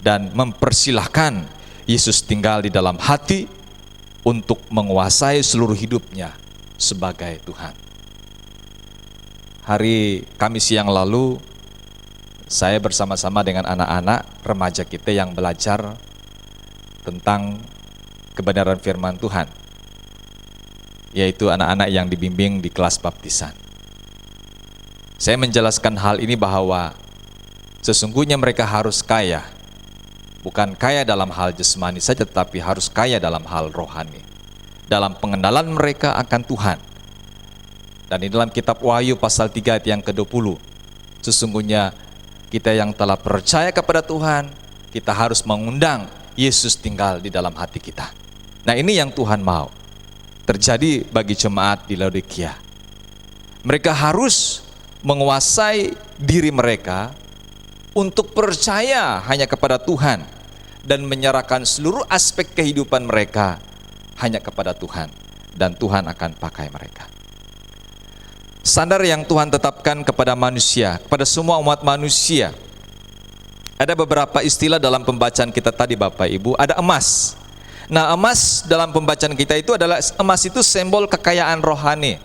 dan mempersilahkan Yesus tinggal di dalam hati untuk menguasai seluruh hidupnya sebagai Tuhan. Hari Kamis yang lalu, saya bersama-sama dengan anak-anak remaja kita yang belajar tentang kebenaran firman Tuhan, yaitu anak-anak yang dibimbing di kelas baptisan. Saya menjelaskan hal ini bahwa sesungguhnya mereka harus kaya, bukan kaya dalam hal jasmani saja, tetapi harus kaya dalam hal rohani, dalam pengenalan mereka akan Tuhan. Dan di dalam kitab Wahyu pasal 3 ayat yang ke-20, sesungguhnya kita yang telah percaya kepada Tuhan, kita harus mengundang Yesus tinggal di dalam hati kita. Nah, ini yang Tuhan mau terjadi bagi jemaat di Laodikia. Mereka harus menguasai diri mereka untuk percaya hanya kepada Tuhan dan menyerahkan seluruh aspek kehidupan mereka hanya kepada Tuhan, dan Tuhan akan pakai mereka. Standar yang Tuhan tetapkan kepada manusia, kepada semua umat manusia. Ada beberapa istilah dalam pembacaan kita tadi Bapak Ibu. Ada emas. Nah, emas dalam pembacaan kita itu adalah, emas itu simbol kekayaan rohani,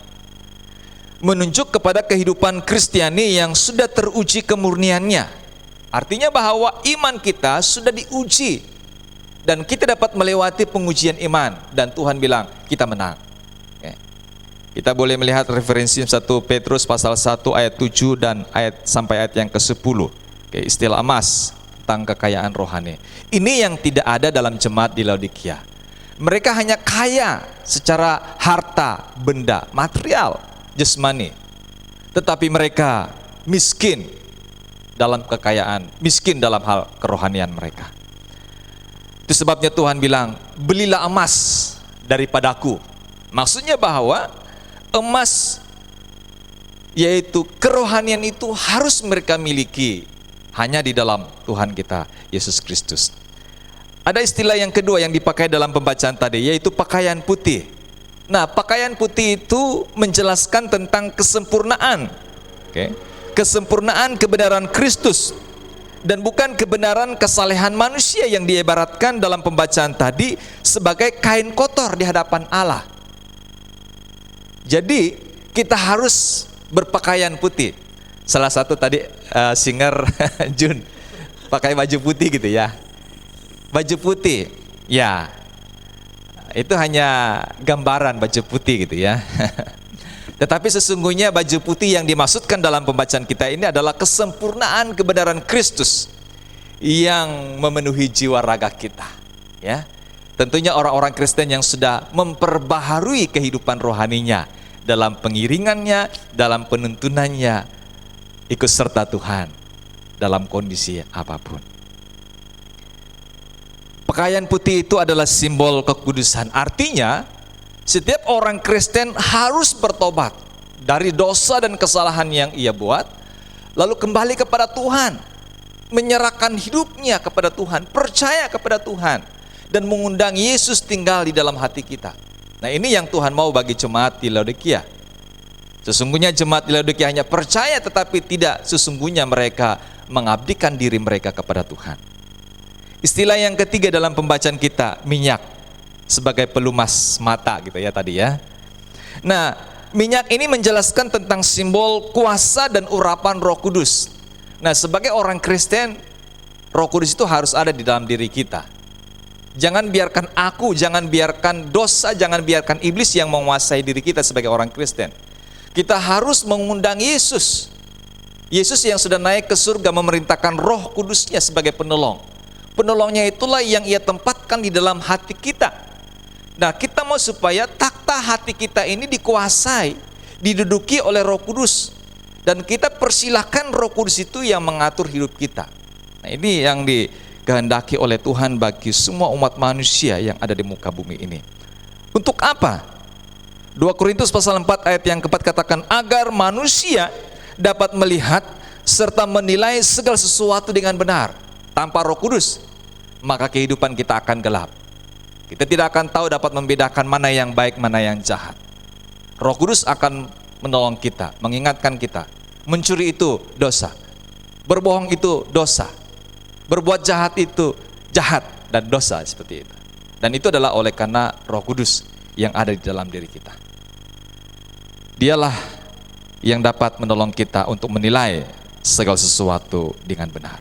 menunjuk kepada kehidupan Kristiani yang sudah teruji kemurniannya. Artinya bahwa iman kita sudah diuji dan kita dapat melewati pengujian iman, dan Tuhan bilang kita menang. Kita boleh melihat referensi 1 Petrus pasal 1 ayat 7 dan sampai ayat yang ke-10. Istilah emas tentang kekayaan rohani. Ini yang tidak ada dalam jemaat di Laodikia. Mereka hanya kaya secara harta, benda, material, jasmani. Tetapi mereka miskin dalam kekayaan, miskin dalam hal kerohanian mereka. Itu sebabnya Tuhan bilang, belilah emas daripadaku. Maksudnya bahwa emas, yaitu kerohanian, itu harus mereka miliki hanya di dalam Tuhan kita Yesus Kristus. Ada istilah yang kedua yang dipakai dalam pembacaan tadi, yaitu pakaian putih. Nah, pakaian putih itu menjelaskan tentang kesempurnaan, kesempurnaan kebenaran Kristus, dan bukan kebenaran kesalehan manusia yang diibaratkan dalam pembacaan tadi sebagai kain kotor di hadapan Allah. Jadi kita harus berpakaian putih. Salah satu tadi singer Jun pakai baju putih gitu ya. Baju putih, ya itu hanya gambaran baju putih gitu ya. Tetapi sesungguhnya baju putih yang dimaksudkan dalam pembacaan kita ini adalah kesempurnaan kebenaran Kristus yang memenuhi jiwa raga kita, ya. Tentunya orang-orang Kristen yang sudah memperbaharui kehidupan rohaninya dalam pengiringannya, dalam penuntunannya, ikut serta Tuhan dalam kondisi apapun. Pakaian putih itu adalah simbol kekudusan. Artinya, setiap orang Kristen harus bertobat dari dosa dan kesalahan yang ia buat, lalu kembali kepada Tuhan, menyerahkan hidupnya kepada Tuhan, percaya kepada Tuhan, dan mengundang Yesus tinggal di dalam hati kita. Nah, ini yang Tuhan mau bagi jemaat di Laodikia. Sesungguhnya jemaat di Laodikia hanya percaya, tetapi tidak sesungguhnya mereka mengabdikan diri mereka kepada Tuhan. Istilah yang ketiga dalam pembacaan kita, minyak sebagai pelumas mata gitu ya tadi ya. Nah, minyak ini menjelaskan tentang simbol kuasa dan urapan Roh Kudus. Nah, sebagai orang Kristen, Roh Kudus itu harus ada di dalam diri kita. Jangan biarkan jangan biarkan dosa, jangan biarkan iblis yang menguasai diri kita sebagai orang Kristen. Kita harus mengundang Yesus. Yesus yang sudah naik ke surga memerintahkan Roh Kudusnya sebagai penolong. Penolongnya itulah yang ia tempatkan di dalam hati kita. Nah, kita mau supaya takhta hati kita ini dikuasai, diduduki oleh Roh Kudus. Dan kita persilahkan Roh Kudus itu yang mengatur hidup kita. Nah, ini yang dikehendaki oleh Tuhan bagi semua umat manusia yang ada di muka bumi ini. Untuk apa? 2 Korintus pasal 4 ayat yang keempat katakan, agar manusia dapat melihat serta menilai segala sesuatu dengan benar. Tanpa Roh Kudus, maka kehidupan kita akan gelap. Kita tidak akan tahu dapat membedakan mana yang baik, mana yang jahat. Roh Kudus akan menolong kita, mengingatkan kita. Mencuri itu dosa, berbohong itu dosa, berbuat jahat itu jahat dan dosa, seperti itu. Dan itu adalah oleh karena Roh Kudus yang ada di dalam diri kita. Dialah yang dapat menolong kita untuk menilai segala sesuatu dengan benar.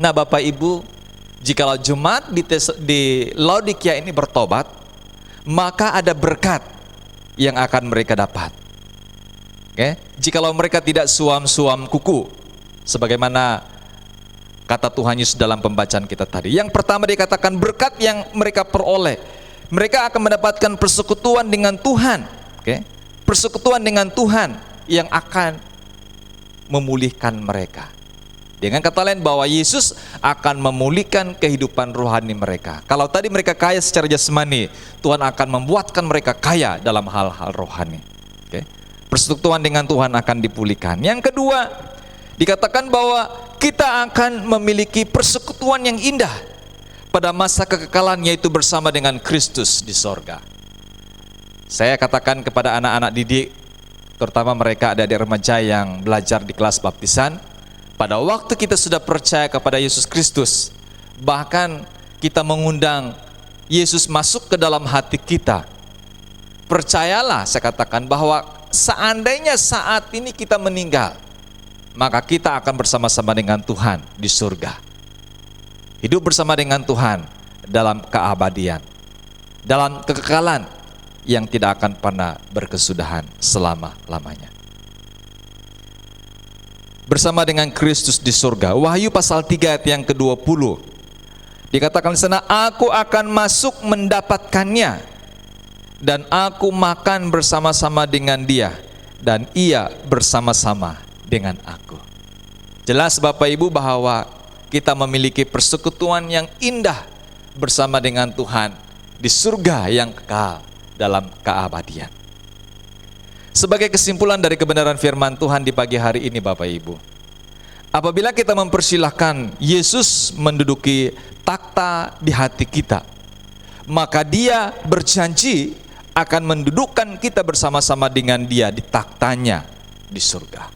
Nah Bapak Ibu, jikalau jemaat di Laodikia ini bertobat, maka ada berkat yang akan mereka dapat. Jikalau mereka tidak suam-suam kuku, sebagaimana kata Tuhan Yesus dalam pembacaan kita tadi. Yang pertama dikatakan berkat yang mereka peroleh, mereka akan mendapatkan persekutuan dengan Tuhan. Persekutuan dengan Tuhan yang akan memulihkan mereka. Dengan kata lain bahwa Yesus akan memulihkan kehidupan rohani mereka. Kalau tadi mereka kaya secara jasmani, Tuhan akan membuatkan mereka kaya dalam hal-hal rohani. Persekutuan dengan Tuhan akan dipulihkan. Yang kedua, dikatakan bahwa kita akan memiliki persekutuan yang indah pada masa kekekalan, yaitu bersama dengan Kristus di sorga. Saya katakan kepada anak-anak didik, terutama mereka adik-adik remaja yang belajar di kelas baptisan, pada waktu kita sudah percaya kepada Yesus Kristus, bahkan kita mengundang Yesus masuk ke dalam hati kita, percayalah, saya katakan bahwa seandainya saat ini kita meninggal, maka kita akan bersama-sama dengan Tuhan di surga. Hidup bersama dengan Tuhan dalam keabadian, dalam kekekalan yang tidak akan pernah berkesudahan selama-lamanya. Bersama dengan Kristus di surga. Wahyu pasal 3 ayat yang ke-20. Dikatakan di sana, aku akan masuk mendapatkannya, dan aku makan bersama-sama dengan dia, dan ia bersama-sama dengan aku. Jelas Bapak Ibu bahwa kita memiliki persekutuan yang indah bersama dengan Tuhan di surga yang kekal dalam keabadian. Sebagai kesimpulan dari kebenaran firman Tuhan di pagi hari ini Bapak Ibu, apabila kita mempersilahkan Yesus menduduki takhta di hati kita, maka Dia berjanji akan mendudukkan kita bersama-sama dengan Dia di takhtanya di surga.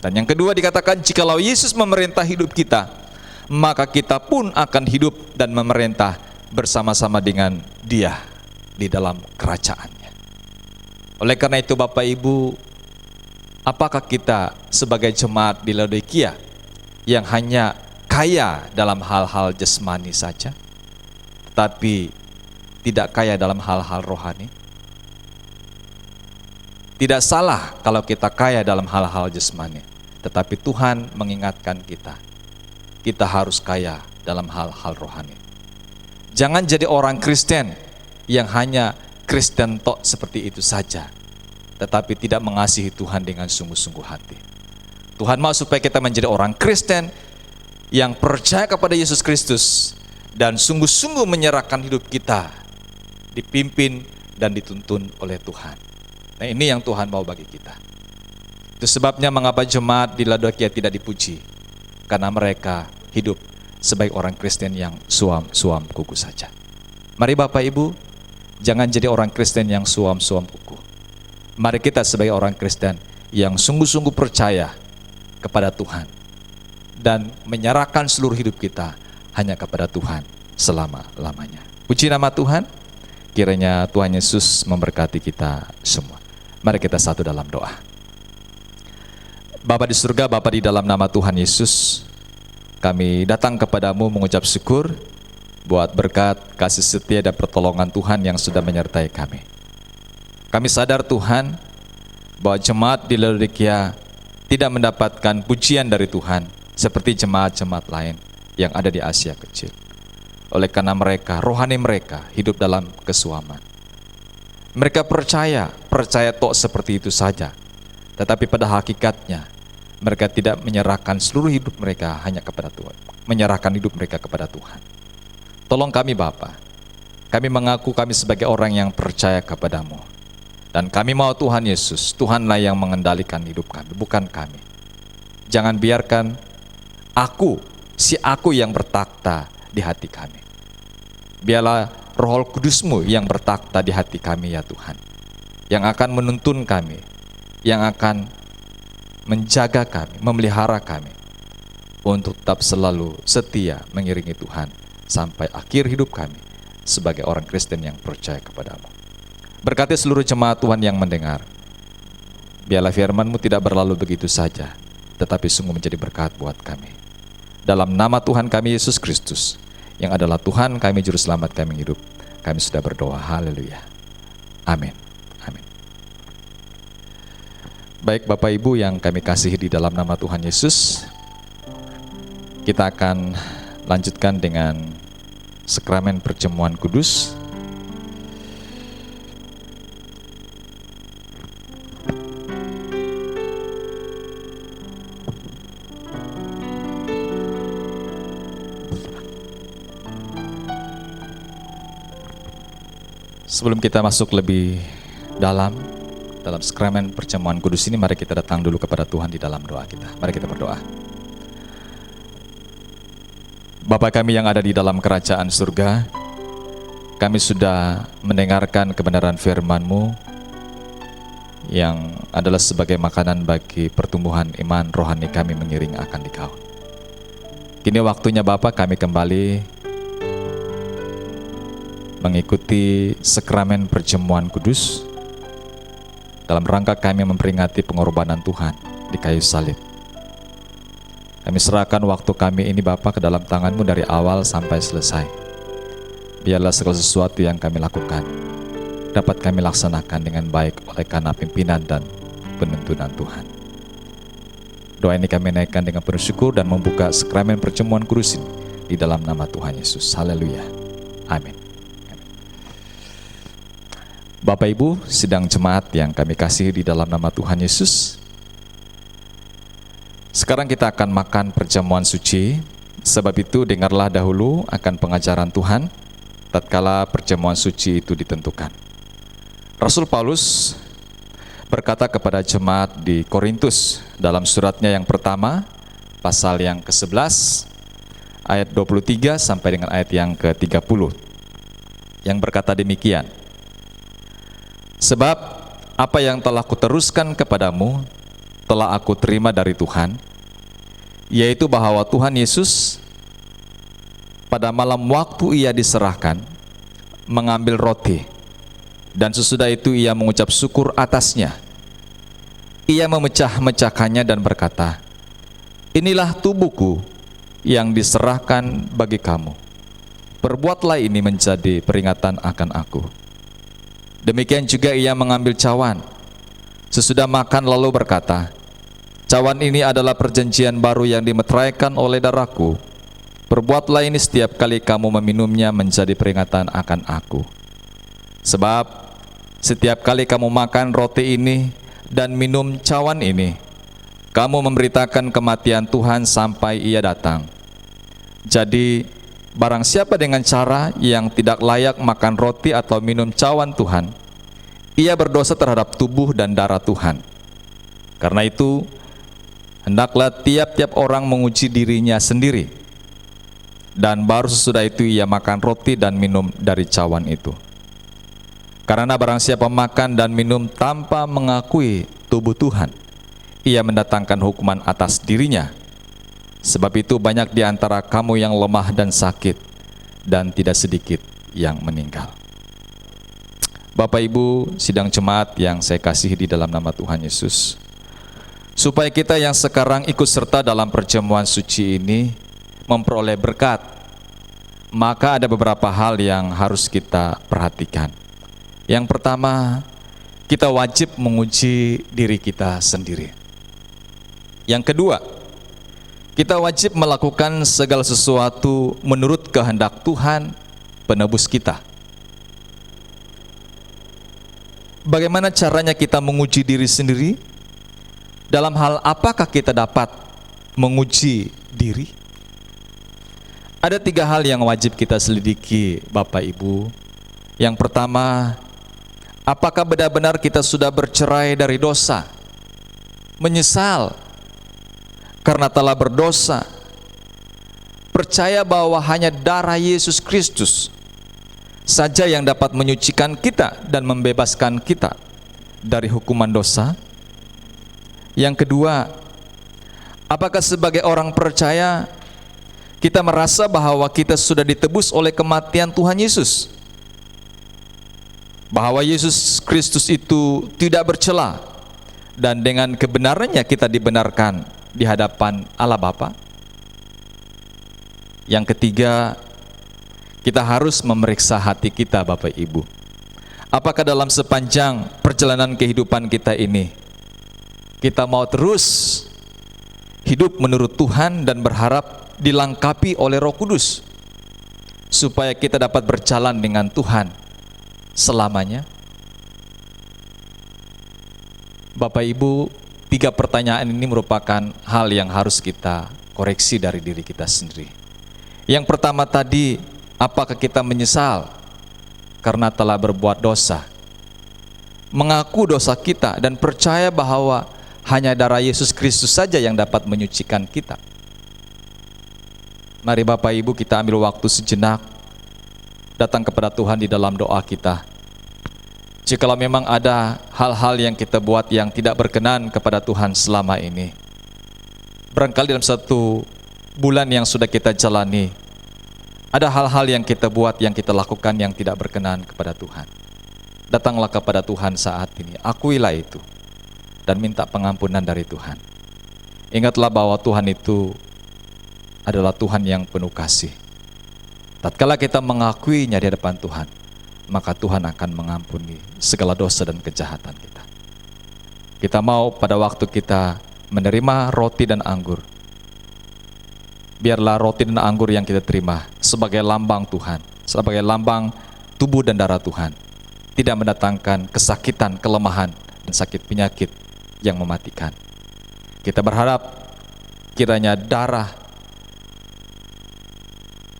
Dan yang kedua dikatakan, jikalau Yesus memerintah hidup kita, maka kita pun akan hidup dan memerintah bersama-sama dengan Dia di dalam kerajaannya. Oleh karena itu Bapak Ibu, apakah kita sebagai jemaat di Laodikia yang hanya kaya dalam hal-hal jasmani saja, tetapi tidak kaya dalam hal-hal rohani? Tidak salah kalau kita kaya dalam hal-hal jasmani, tetapi Tuhan mengingatkan kita, kita harus kaya dalam hal-hal rohani. Jangan jadi orang Kristen yang hanya Kristen tok seperti itu saja, tetapi tidak mengasihi Tuhan dengan sungguh-sungguh hati. Tuhan mau supaya kita menjadi orang Kristen yang percaya kepada Yesus Kristus dan sungguh-sungguh menyerahkan hidup kita, dipimpin dan dituntun oleh Tuhan. Nah, ini yang Tuhan mau bagi kita. Itu sebabnya mengapa jemaat di Laodikia tidak dipuji, karena mereka hidup sebagai orang Kristen yang suam-suam kuku saja. Mari Bapak Ibu, jangan jadi orang Kristen yang suam-suam kuku. Mari kita sebagai orang Kristen yang sungguh-sungguh percaya kepada Tuhan dan menyerahkan seluruh hidup kita hanya kepada Tuhan selama-lamanya. Puji nama Tuhan, kiranya Tuhan Yesus memberkati kita semua. Mari kita satu dalam doa. Bapa di surga, Bapa di dalam nama Tuhan Yesus, kami datang kepadamu mengucap syukur buat berkat, kasih setia dan pertolongan Tuhan yang sudah menyertai kami. Kami sadar Tuhan bahwa jemaat di Laodikia tidak mendapatkan pujian dari Tuhan seperti jemaat-jemaat lain yang ada di Asia Kecil. Oleh karena mereka, rohani mereka hidup dalam kesuaman. Mereka percaya tok seperti itu saja. Tetapi pada hakikatnya mereka tidak menyerahkan seluruh hidup mereka hanya kepada Tuhan, menyerahkan hidup mereka kepada Tuhan. Tolong kami Bapa, kami mengaku kami sebagai orang yang percaya kepadamu, dan kami mau Tuhan Yesus, Tuhanlah yang mengendalikan hidup kami, bukan kami. Jangan biarkan si aku yang bertakhta di hati kami. Biarlah Roh Kudus-Mu yang bertakhta di hati kami ya Tuhan, yang akan menuntun kami, yang akan menjaga kami, memelihara kami untuk tetap selalu setia mengiringi Tuhan sampai akhir hidup kami sebagai orang Kristen yang percaya kepadamu. Berkati seluruh jemaat Tuhan yang mendengar. Biarlah firman-Mu tidak berlalu begitu saja, tetapi sungguh menjadi berkat buat kami. Dalam nama Tuhan kami Yesus Kristus, yang adalah Tuhan kami, Juru Selamat kami hidup, kami sudah berdoa. Haleluya. Amin. Amin. Baik Bapak Ibu yang kami kasihi di dalam nama Tuhan Yesus, kita akan lanjutkan dengan sakramen perjamuan kudus. Sebelum kita masuk lebih dalam sakramen perjamuan kudus ini, mari kita datang dulu kepada Tuhan di dalam doa kita. Mari kita berdoa. Bapa kami yang ada di dalam kerajaan surga, kami sudah mendengarkan kebenaran firman-Mu yang adalah sebagai makanan bagi pertumbuhan iman rohani kami mengiring akan Dikau. Kini waktunya Bapa kami kembali mengikuti sakramen perjamuan kudus dalam rangka kami memperingati pengorbanan Tuhan di kayu salib. Kami serahkan waktu kami ini Bapa ke dalam tangan-Mu dari awal sampai selesai. Biarlah segala sesuatu yang kami lakukan dapat kami laksanakan dengan baik oleh karena pimpinan dan penuntunan Tuhan. Doa ini kami naikkan dengan penuh syukur dan membuka sakramen perjamuan kudus ini di dalam nama Tuhan Yesus. Haleluya. Amin. Bapak Ibu, sidang jemaat yang kami kasihi di dalam nama Tuhan Yesus, sekarang kita akan makan perjamuan suci. Sebab itu dengarlah dahulu akan pengajaran Tuhan tatkala perjamuan suci itu ditentukan. Rasul Paulus berkata kepada jemaat di Korintus dalam suratnya yang pertama, pasal yang ke-11, ayat 23 sampai dengan ayat yang ke-30, yang berkata demikian. Sebab apa yang telah kuteruskan kepadamu telah aku terima dari Tuhan, yaitu bahwa Tuhan Yesus pada malam waktu Ia diserahkan mengambil roti, dan sesudah itu Ia mengucap syukur atasnya. Ia memecah-mecahkannya dan berkata, inilah tubuhku yang diserahkan bagi kamu. Perbuatlah ini menjadi peringatan akan aku. Demikian juga Ia mengambil cawan sesudah makan lalu berkata, cawan ini adalah perjanjian baru yang dimeteraikan oleh darahku. Perbuatlah ini setiap kali kamu meminumnya menjadi peringatan akan aku. Sebab setiap kali kamu makan roti ini dan minum cawan ini, kamu memberitakan kematian Tuhan sampai Ia datang. Jadi barang siapa dengan cara yang tidak layak makan roti atau minum cawan Tuhan, ia berdosa terhadap tubuh dan darah Tuhan. Karena itu, hendaklah tiap-tiap orang menguji dirinya sendiri, dan baru sesudah itu ia makan roti dan minum dari cawan itu. Karena barang siapa makan dan minum tanpa mengakui tubuh Tuhan, ia mendatangkan hukuman atas dirinya. Sebab itu banyak di antara kamu yang lemah dan sakit, dan tidak sedikit yang meninggal. Bapak Ibu, sidang jemaat yang saya kasihi di dalam nama Tuhan Yesus, supaya kita yang sekarang ikut serta dalam perjamuan suci ini memperoleh berkat, maka ada beberapa hal yang harus kita perhatikan. Yang pertama, kita wajib menguji diri kita sendiri. Yang kedua, kita wajib melakukan segala sesuatu menurut kehendak Tuhan penebus kita. Bagaimana caranya kita menguji diri sendiri? Dalam hal apakah kita dapat menguji diri? Ada 3 hal yang wajib kita selidiki, Bapak Ibu. Yang pertama, apakah benar-benar kita sudah bercerai dari dosa? Menyesal karena telah berdosa. Percaya bahwa hanya darah Yesus Kristus saja yang dapat menyucikan kita dan membebaskan kita dari hukuman dosa. Yang kedua, apakah sebagai orang percaya kita merasa bahwa kita sudah ditebus oleh kematian Tuhan Yesus? Bahwa Yesus Kristus itu tidak bercela dan dengan kebenarannya kita dibenarkan di hadapan Allah Bapa. Yang ketiga, kita harus memeriksa hati kita, Bapak Ibu. Apakah dalam sepanjang perjalanan kehidupan kita ini kita mau terus hidup menurut Tuhan dan berharap dilengkapi oleh Roh Kudus supaya kita dapat berjalan dengan Tuhan selamanya? Bapak Ibu, 3 pertanyaan ini merupakan hal yang harus kita koreksi dari diri kita sendiri. Yang pertama tadi, apakah kita menyesal karena telah berbuat dosa? Mengaku dosa kita dan percaya bahwa hanya darah Yesus Kristus saja yang dapat menyucikan kita. Mari Bapak Ibu kita ambil waktu sejenak, datang kepada Tuhan di dalam doa kita. Jikalau memang ada hal-hal yang kita buat yang tidak berkenan kepada Tuhan selama ini, barangkali dalam 1 bulan yang sudah kita jalani, ada hal-hal yang kita buat, yang kita lakukan yang tidak berkenan kepada Tuhan. Datanglah kepada Tuhan saat ini, akuilah itu, dan minta pengampunan dari Tuhan. Ingatlah bahwa Tuhan itu adalah Tuhan yang penuh kasih. Tatkala kita mengakuinya di hadapan Tuhan, maka Tuhan akan mengampuni segala dosa dan kejahatan kita. Kita mau pada waktu kita menerima roti dan anggur, biarlah roti dan anggur yang kita terima sebagai lambang Tuhan, sebagai lambang tubuh dan darah Tuhan, tidak mendatangkan kesakitan, kelemahan, dan sakit penyakit yang mematikan. Kita berharap kiranya darah,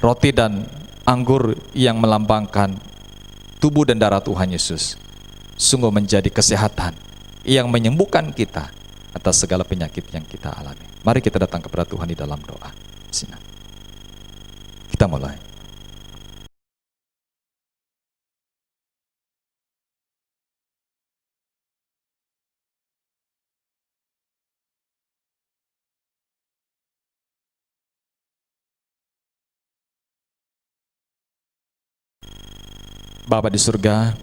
roti dan anggur yang melambangkan tubuh dan darah Tuhan Yesus sungguh menjadi kesehatan yang menyembuhkan kita atas segala penyakit yang kita alami. Mari kita datang kepada Tuhan di dalam doa. Sini. Kita mulai. Bapa di surga,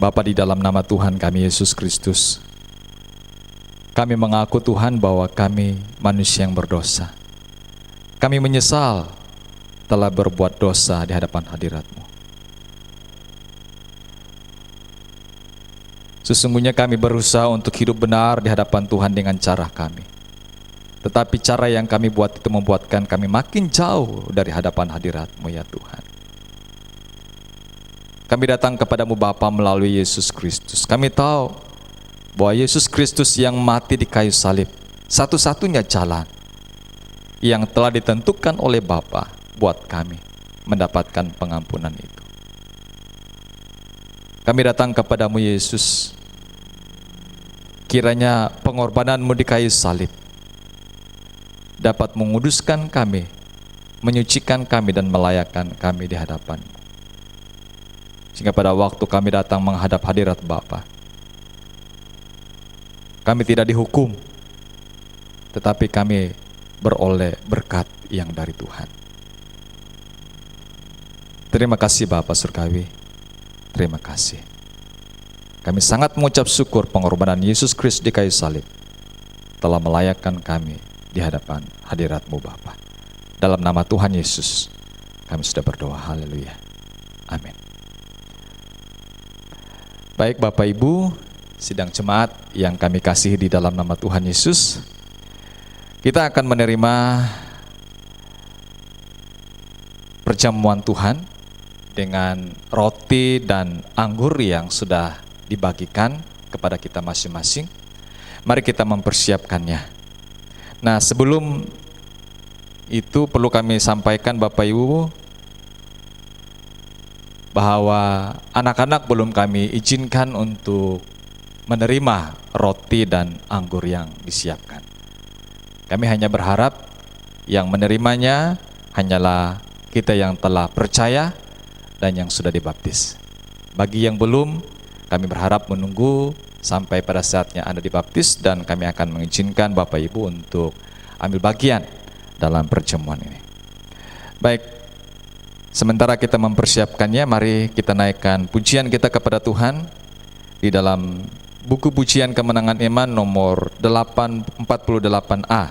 Bapa di dalam nama Tuhan kami Yesus Kristus, kami mengaku Tuhan bahwa kami manusia yang berdosa. Kami menyesal telah berbuat dosa di hadapan hadirat-Mu. Sesungguhnya kami berusaha untuk hidup benar di hadapan Tuhan dengan cara kami. Tetapi cara yang kami buat itu membuatkan kami makin jauh dari hadapan hadirat-Mu ya Tuhan. Kami datang kepadamu Bapa melalui Yesus Kristus. Kami tahu bahwa Yesus Kristus yang mati di kayu salib, satu-satunya jalan yang telah ditentukan oleh Bapa buat kami mendapatkan pengampunan itu. Kami datang kepadamu Yesus, kiranya pengorbananmu di kayu salib dapat menguduskan kami, menyucikan kami dan melayakkan kami di hadapan-Mu. Sehingga pada waktu kami datang menghadap hadirat Bapa, kami tidak dihukum, tetapi kami beroleh berkat yang dari Tuhan. Terima kasih Bapa Surgawi, terima kasih. Kami sangat mengucap syukur pengorbanan Yesus Kristus di kayu salib telah melayakkan kami di hadapan hadirat-Mu Bapa. Dalam nama Tuhan Yesus, kami sudah berdoa. Haleluya. Amin. Baik Bapak Ibu, sidang jemaat yang kami kasihi di dalam nama Tuhan Yesus, kita akan menerima perjamuan Tuhan dengan roti dan anggur yang sudah dibagikan kepada kita masing-masing. Mari kita mempersiapkannya. Nah, sebelum itu perlu kami sampaikan Bapak Ibu bahwa anak-anak belum kami izinkan untuk menerima roti dan anggur yang disiapkan. Kami hanya berharap yang menerimanya hanyalah kita yang telah percaya dan yang sudah dibaptis. Bagi yang belum, kami berharap menunggu sampai pada saatnya Anda dibaptis dan kami akan mengizinkan Bapak Ibu untuk ambil bagian dalam perjamuan ini. Baik, sementara kita mempersiapkannya, mari kita naikkan pujian kita kepada Tuhan di dalam buku pujian Kemenangan Iman nomor 48A.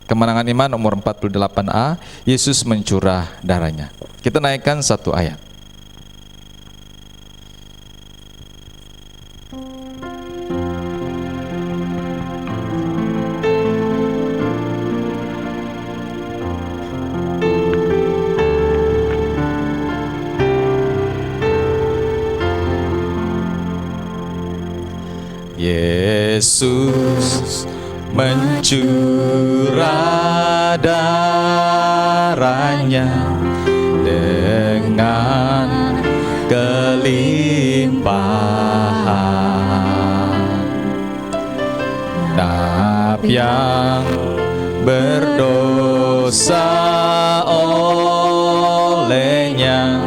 Kemenangan Iman nomor 48A, Yesus mencurah darahnya. Kita naikkan satu ayat. Yesus mencurah darahnya dengan kelimpahan. Naf yang berdosa olehnya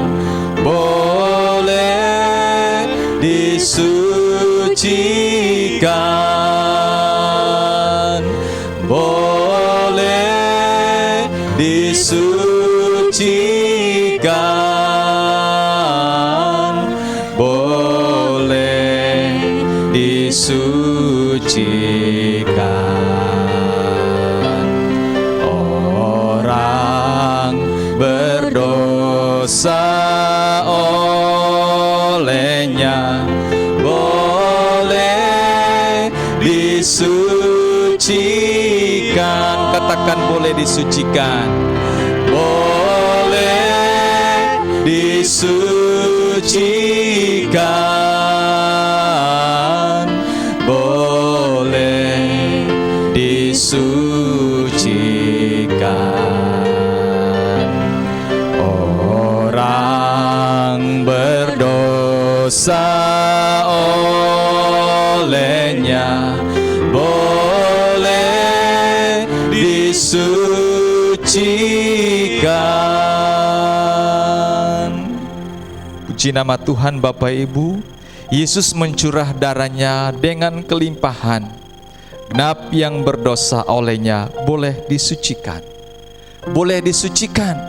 boleh disucikan, boleh disucikan, boleh disucikan. Orang berdosa olehnya boleh disucikan. Katakan boleh disucikan. Boleh disucikan. Boleh disucikan. Orang berdosa olehnya boleh disucikan. Puji nama Tuhan Bapak Ibu. Yesus mencurah darahnya dengan kelimpahan. Genap yang berdosa olehnya boleh disucikan. Boleh disucikan.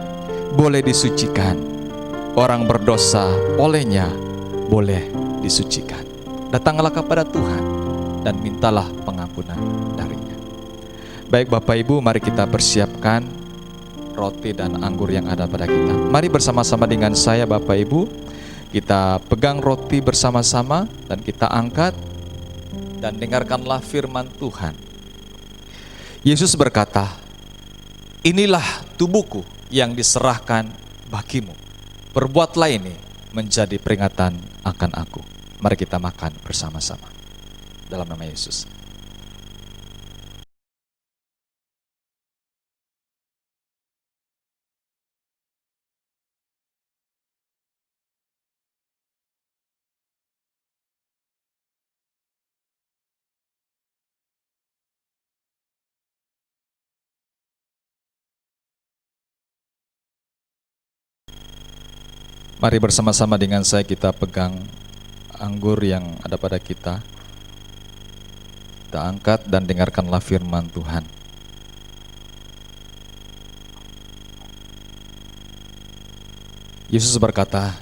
Boleh disucikan. Orang berdosa olehnya boleh disucikan. Datanglah kepada Tuhan dan mintalah pengampunan darinya. Baik Bapak Ibu, mari kita persiapkan roti dan anggur yang ada pada kita. Mari bersama-sama dengan saya Bapak Ibu, kita pegang roti bersama-sama dan kita angkat dan dengarkanlah firman Tuhan. Yesus berkata, "Inilah tubuhku yang diserahkan bagimu. Perbuatlah ini menjadi peringatan akan aku." Mari kita makan bersama-sama. Dalam nama Yesus. Mari bersama-sama dengan saya kita pegang anggur yang ada pada kita. Kita angkat dan dengarkanlah firman Tuhan. Yesus berkata,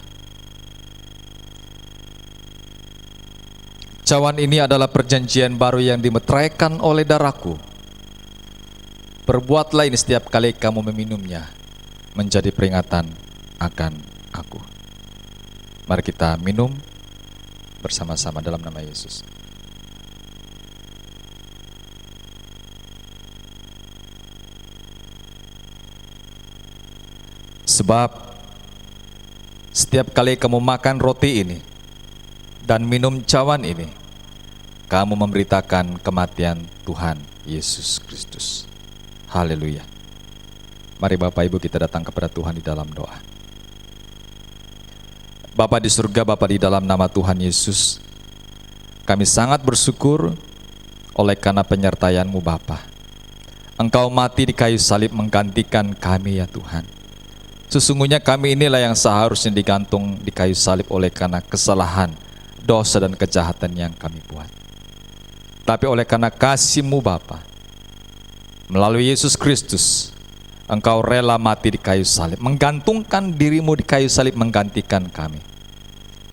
"Cawan ini adalah perjanjian baru yang dimeteraikan oleh darahku. Perbuatlah ini setiap kali kamu meminumnya, menjadi peringatan akan aku." Mari kita minum bersama-sama dalam nama Yesus. Sebab setiap kali kamu makan roti ini dan minum cawan ini, kamu memberitakan kematian Tuhan Yesus Kristus. Haleluya. Mari Bapak Ibu kita datang kepada Tuhan di dalam doa. Bapa di surga, Bapa di dalam nama Tuhan Yesus, kami sangat bersyukur oleh karena penyertaan-Mu Bapa. Engkau mati di kayu salib menggantikan kami ya Tuhan. Sesungguhnya kami inilah yang seharusnya digantung di kayu salib oleh karena kesalahan, dosa dan kejahatan yang kami buat. Tapi oleh karena kasih-Mu Bapa, melalui Yesus Kristus, Engkau rela mati di kayu salib, menggantungkan diri-Mu di kayu salib menggantikan kami.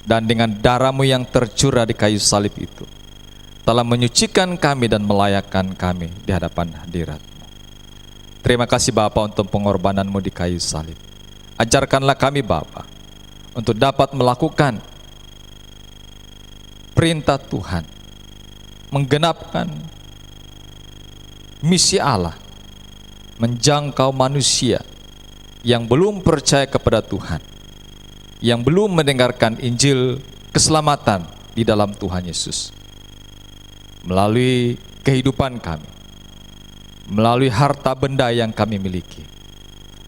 Dan dengan darah-Mu yang tercurah di kayu salib itu, telah menyucikan kami dan melayakkan kami di hadapan hadirat-Mu. Terima kasih Bapa untuk pengorbanan-Mu di kayu salib. Ajarkanlah kami Bapa untuk dapat melakukan perintah Tuhan, menggenapkan misi Allah, menjangkau manusia yang belum percaya kepada Tuhan, yang belum mendengarkan Injil keselamatan di dalam Tuhan Yesus. Melalui kehidupan kami, melalui harta benda yang kami miliki,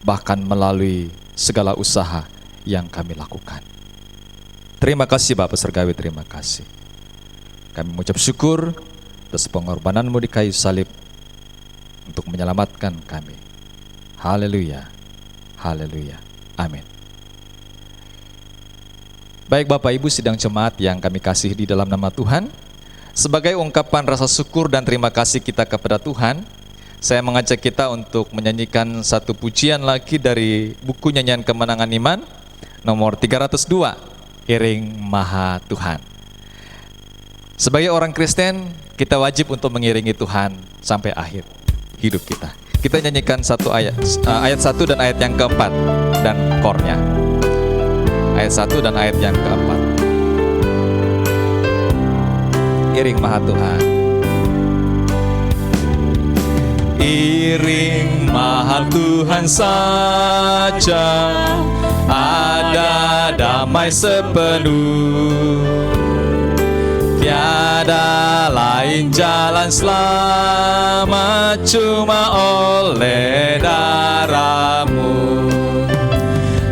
bahkan melalui segala usaha yang kami lakukan. Terima kasih Bapak Surgawi, terima kasih. Kami mengucap syukur atas pengorbanan-Mu di kayu salib untuk menyelamatkan kami. Haleluya, haleluya, amin. Baik Bapak Ibu sidang jemaat yang kami kasih di dalam nama Tuhan, sebagai ungkapan rasa syukur dan terima kasih kita kepada Tuhan, saya mengajak kita untuk menyanyikan satu pujian lagi dari buku Nyanyian Kemenangan Iman nomor 302, Iring Maha Tuhan. Sebagai orang Kristen, kita wajib untuk mengiringi Tuhan sampai akhir hidup kita. Kita nyanyikan satu ayat 1 dan ayat yang keempat dan kornya. Ayat 1 dan ayat yang keempat. Iring Maha Tuhan. Iring Maha Tuhan saja, ada damai sepenuh. Tiada lain jalan selamat cuma oleh darah-Mu.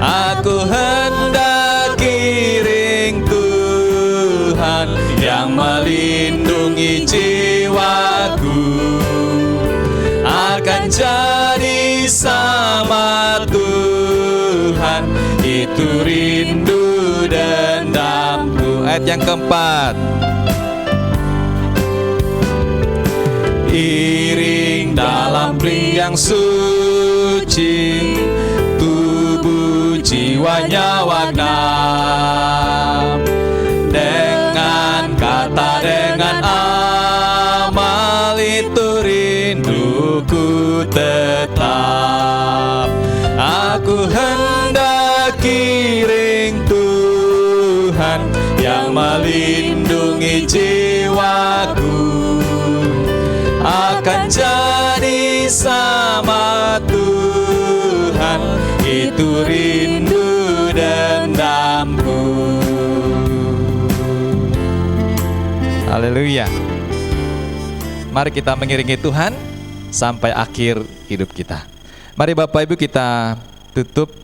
Aku hendak iring Tuhan yang melindungi jiwaku, akan jadi sama Tuhan, itu rindu dendamku. Ayat yang keempat. Iring dalam pring yang suci, tubuh jiwa nyawa genap, dengan kata dengan amal itu rinduku tetap. Aku hendak iring Tuhan yang melindungi jiwaku, akan jadi sama Tuhan, itu rindu dendamku. Haleluya. Mari kita mengiringi Tuhan sampai akhir hidup kita. Mari Bapak Ibu kita tutup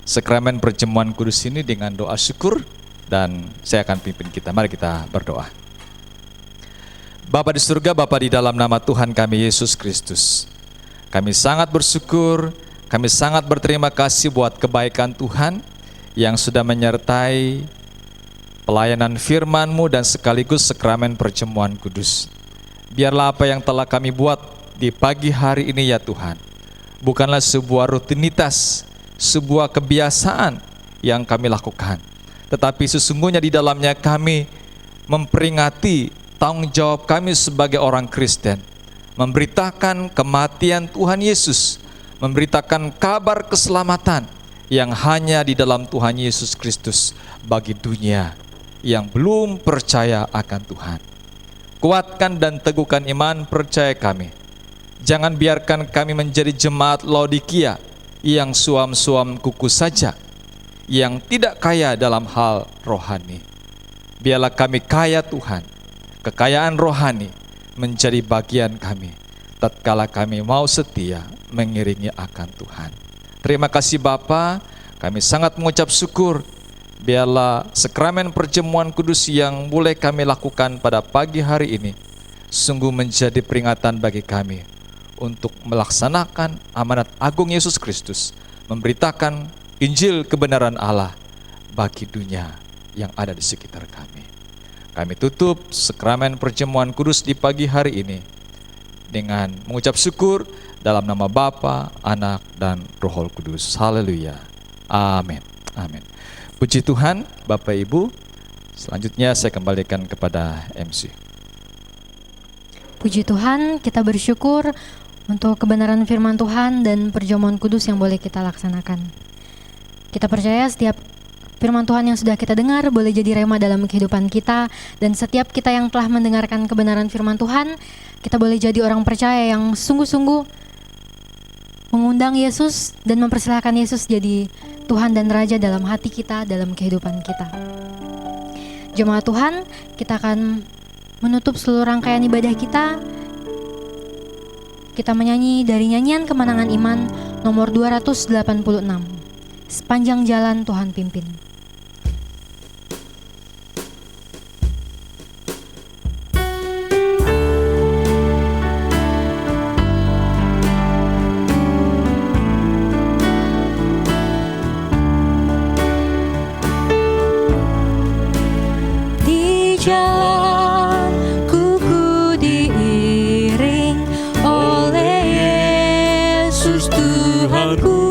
sakramen perjamuan kudus ini dengan doa syukur, dan saya akan pimpin kita. Mari kita berdoa. Bapa di surga, Bapa di dalam nama Tuhan kami Yesus Kristus, kami sangat bersyukur, kami sangat berterima kasih buat kebaikan Tuhan yang sudah menyertai pelayanan firman-Mu dan sekaligus sakramen perjamuan kudus. Biarlah apa yang telah kami buat di pagi hari ini ya Tuhan, bukanlah sebuah rutinitas, sebuah kebiasaan yang kami lakukan, tetapi sesungguhnya di dalamnya kami memperingati tanggung jawab kami sebagai orang Kristen, memberitakan kematian Tuhan Yesus, memberitakan kabar keselamatan yang hanya di dalam Tuhan Yesus Kristus bagi dunia yang belum percaya akan Tuhan. Kuatkan dan teguhkan iman percaya kami. Jangan biarkan kami menjadi jemaat Laodikia yang suam-suam kuku saja, yang tidak kaya dalam hal rohani. Biarlah kami kaya Tuhan, kekayaan rohani menjadi bagian kami tatkala kami mau setia mengiringi akan Tuhan. Terima kasih Bapa, kami sangat mengucap syukur. Biarlah sakramen perjamuan kudus yang boleh kami lakukan pada pagi hari ini sungguh menjadi peringatan bagi kami untuk melaksanakan amanat agung Yesus Kristus, memberitakan Injil kebenaran Allah bagi dunia yang ada di sekitar kami. Kami tutup sakramen perjamuan kudus di pagi hari ini dengan mengucap syukur dalam nama Bapa, Anak, dan Roh Kudus. Haleluya. Amin. Amin. Puji Tuhan, Bapak Ibu. Selanjutnya saya kembalikan kepada MC. Puji Tuhan, kita bersyukur untuk kebenaran firman Tuhan dan perjamuan kudus yang boleh kita laksanakan. Kita percaya setiap firman Tuhan yang sudah kita dengar boleh jadi rema dalam kehidupan kita, dan setiap kita yang telah mendengarkan kebenaran firman Tuhan, kita boleh jadi orang percaya yang sungguh-sungguh mengundang Yesus dan mempersilahkan Yesus jadi Tuhan dan Raja dalam hati kita, dalam kehidupan kita. Jemaat Tuhan, kita akan menutup seluruh rangkaian ibadah kita. Kita menyanyi dari nyanyian Kemenangan Iman nomor 286. Sepanjang jalan Tuhan pimpin. Jalanku ku diiring oleh Yesus Tuhanku.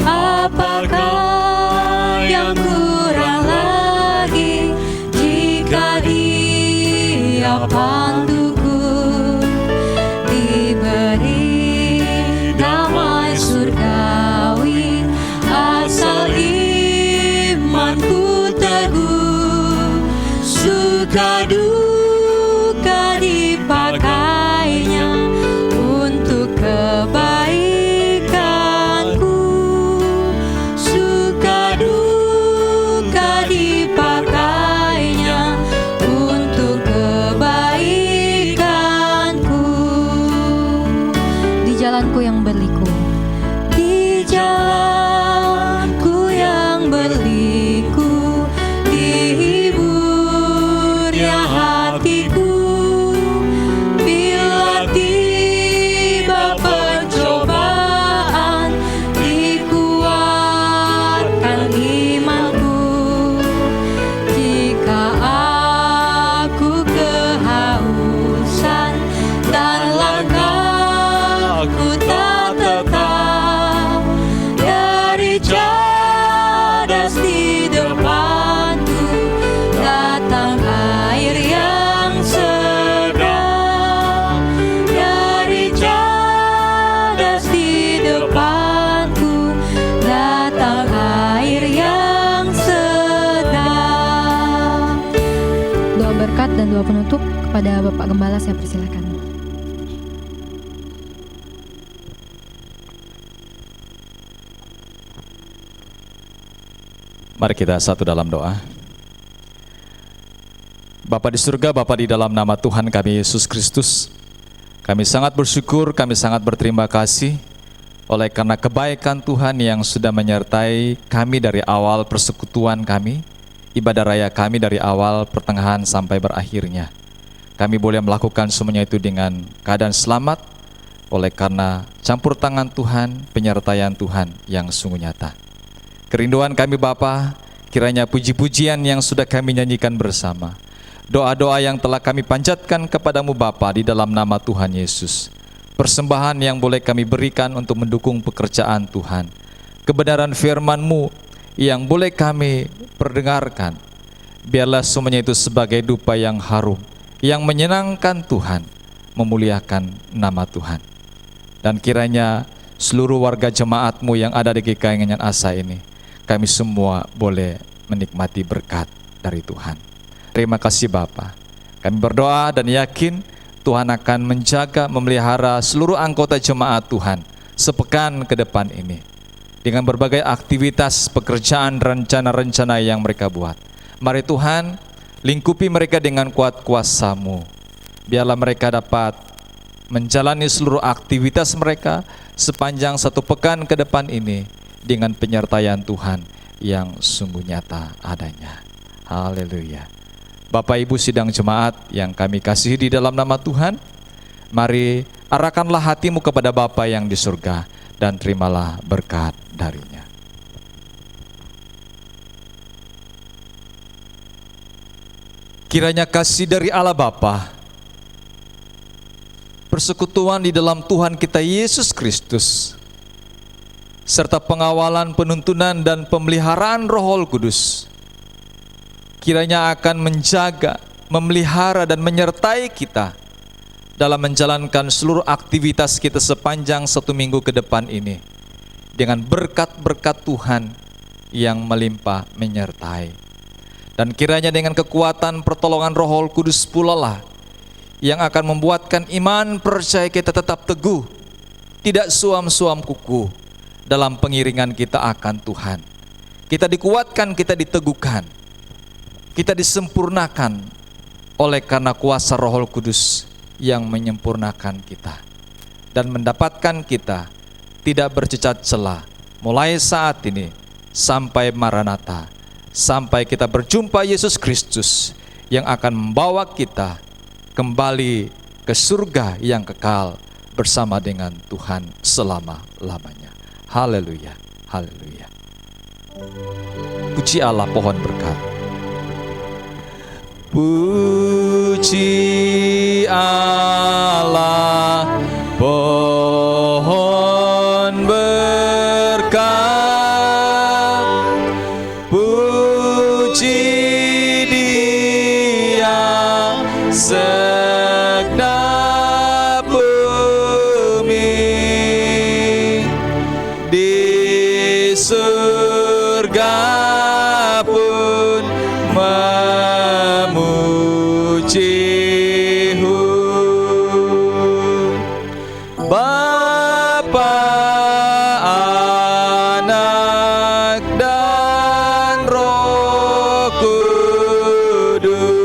Apakah yang kurang lagi jika Dia panduku? Diberi damai surgawi asal imanku teguh. Suka duka dipakainya untuk kebaikanku. Suka duka dipakainya untuk kebaikanku. Di jalanku yang berliku, Di jalanku yang berliku, dihiburnya hatiku. Bila tiba pencobaan, dikuatkan imanku. Jika aku kehausan dan langkahku tak tetap, dari cadas di depanku datang air yang segar. Dari cadas di depanku datang air yang segar. doa berkat dan doa penutup kepada Bapak Gembala saya persilakan. Mari kita satu dalam doa. Bapa di surga, Bapa di dalam nama Tuhan kami Yesus Kristus, kami sangat bersyukur, kami sangat berterima kasih oleh karena kebaikan Tuhan yang sudah menyertai kami dari awal persekutuan kami, ibadah raya kami dari awal, pertengahan sampai berakhirnya. Kami boleh melakukan semuanya itu dengan keadaan selamat oleh karena campur tangan Tuhan, penyertaian Tuhan yang sungguh nyata. Kerinduan kami Bapa, kiranya puji-pujian yang sudah kami nyanyikan bersama, doa-doa yang telah kami panjatkan kepadamu Bapa di dalam nama Tuhan Yesus, persembahan yang boleh kami berikan untuk mendukung pekerjaan Tuhan, kebenaran firman-Mu yang boleh kami perdengarkan, biarlah semuanya itu sebagai dupa yang harum, yang menyenangkan Tuhan, memuliakan nama Tuhan. Dan kiranya seluruh warga jemaat-Mu yang ada di GKI Ngenyan Asa ini, kami semua boleh menikmati berkat dari Tuhan. Terima kasih Bapa. Kami berdoa dan yakin Tuhan akan menjaga, memelihara seluruh anggota jemaat Tuhan sepekan ke depan ini. Dengan berbagai aktivitas, pekerjaan, rencana-rencana yang mereka buat. Mari Tuhan, Lingkupi mereka dengan kuat kuasa-Mu. Biarlah mereka dapat menjalani seluruh aktivitas mereka sepanjang 1 pekan ke depan ini dengan penyertaan Tuhan yang sungguh nyata adanya. Haleluya. Bapak Ibu sidang jemaat yang kami kasihi di dalam nama Tuhan, mari arahkanlah hatimu kepada Bapa yang di surga dan terimalah berkat darinya. Kiranya kasih dari Allah Bapa, persekutuan di dalam Tuhan kita Yesus Kristus, serta pengawalan, penuntunan, dan pemeliharaan Roh Kudus, kiranya akan menjaga, memelihara, dan menyertai kita dalam menjalankan seluruh aktivitas kita sepanjang 1 minggu ke depan ini, dengan berkat-berkat Tuhan yang melimpah menyertai. Dan kiranya dengan kekuatan pertolongan Roh Kudus pula lah yang akan membuatkan iman percaya kita tetap teguh, tidak suam-suam kuku dalam pengiringan kita akan Tuhan. Kita dikuatkan, kita diteguhkan, kita disempurnakan oleh karena kuasa Roh Kudus yang menyempurnakan kita dan mendapatkan kita tidak bercacat celah mulai saat ini sampai Maranatha, sampai kita berjumpa Yesus Kristus yang akan membawa kita kembali ke surga yang kekal bersama dengan Tuhan selama-lamanya. Haleluya, haleluya. Puji Allah, pohon berkat. Puji Allah, pohon berkat. Puji Dia segenap bumi, di surga pun memuji-Hu. Bapa, Anak, dan Roh Kudus.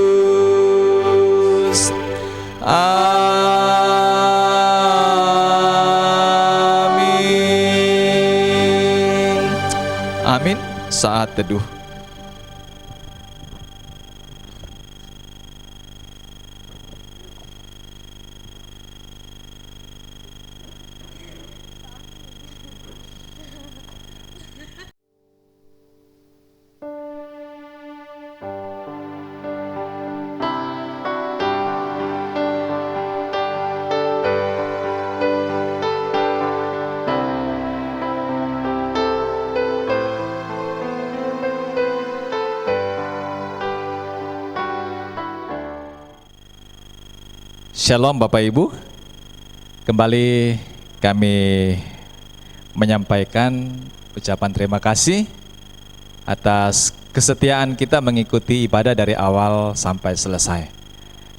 Amin. Amin. Saat teduh. Shalom Bapak Ibu, kembali kami menyampaikan ucapan terima kasih atas kesetiaan kita mengikuti ibadah dari awal sampai selesai.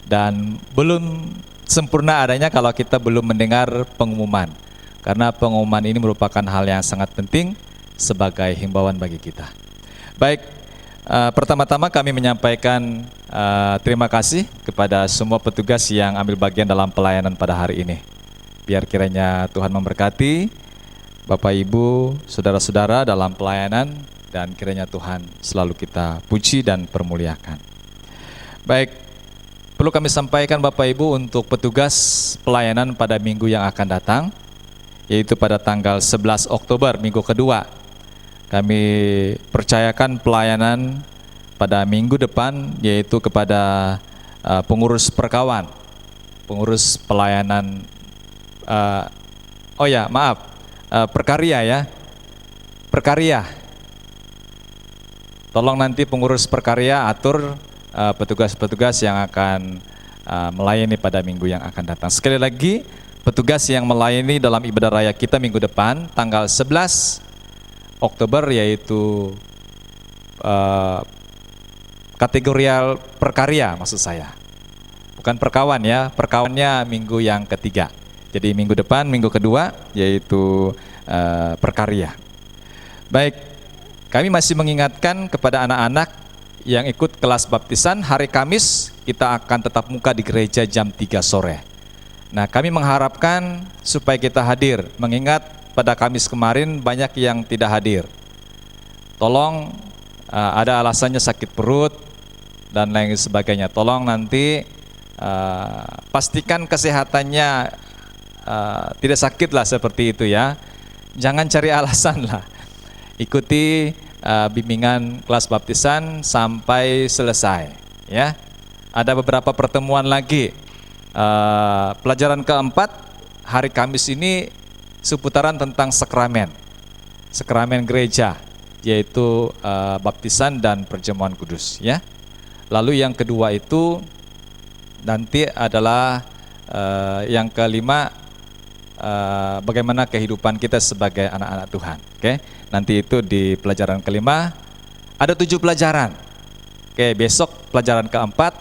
Dan belum sempurna adanya kalau kita belum mendengar pengumuman, karena pengumuman ini merupakan hal yang sangat penting sebagai himbauan bagi kita. Baik, pertama-tama kami menyampaikan terima kasih kepada semua petugas yang ambil bagian dalam pelayanan pada hari ini. Biar kiranya Tuhan memberkati Bapak Ibu, saudara-saudara dalam pelayanan, dan kiranya Tuhan selalu kita puji dan permuliakan. Baik, perlu kami sampaikan Bapak Ibu untuk petugas pelayanan pada minggu yang akan datang, yaitu pada tanggal 11 Oktober, minggu kedua. Kami percayakan pelayanan pada minggu depan, yaitu kepada pengurus perkawan, pengurus pelayanan, perkarya ya, perkarya. Tolong nanti pengurus perkarya atur petugas-petugas yang akan melayani pada minggu yang akan datang. Sekali lagi, petugas yang melayani dalam ibadah raya kita minggu depan, tanggal 11 Oktober, yaitu kategorial perkarya maksud saya, bukan perkawan ya, perkawannya minggu yang ketiga. Jadi minggu depan, minggu kedua, yaitu perkarya. Baik, kami masih mengingatkan kepada anak-anak yang ikut kelas baptisan hari Kamis kita akan tetap muka di gereja jam 3 sore. Nah, kami mengharapkan supaya kita hadir, mengingat pada Kamis kemarin banyak yang tidak hadir. Tolong, ada alasannya sakit perut dan lain sebagainya. Tolong nanti pastikan kesehatannya tidak sakit lah, seperti itu ya. Jangan cari alasan lah. Ikuti bimbingan kelas baptisan sampai selesai ya. Ada beberapa pertemuan lagi. Pelajaran keempat hari Kamis ini seputaran tentang sakramen gereja, yaitu baptisan dan perjamuan kudus ya. Lalu yang kedua itu nanti adalah yang kelima, bagaimana kehidupan kita sebagai anak-anak Tuhan. Oke, nanti itu di pelajaran kelima. Ada 7 pelajaran. Oke, besok pelajaran keempat,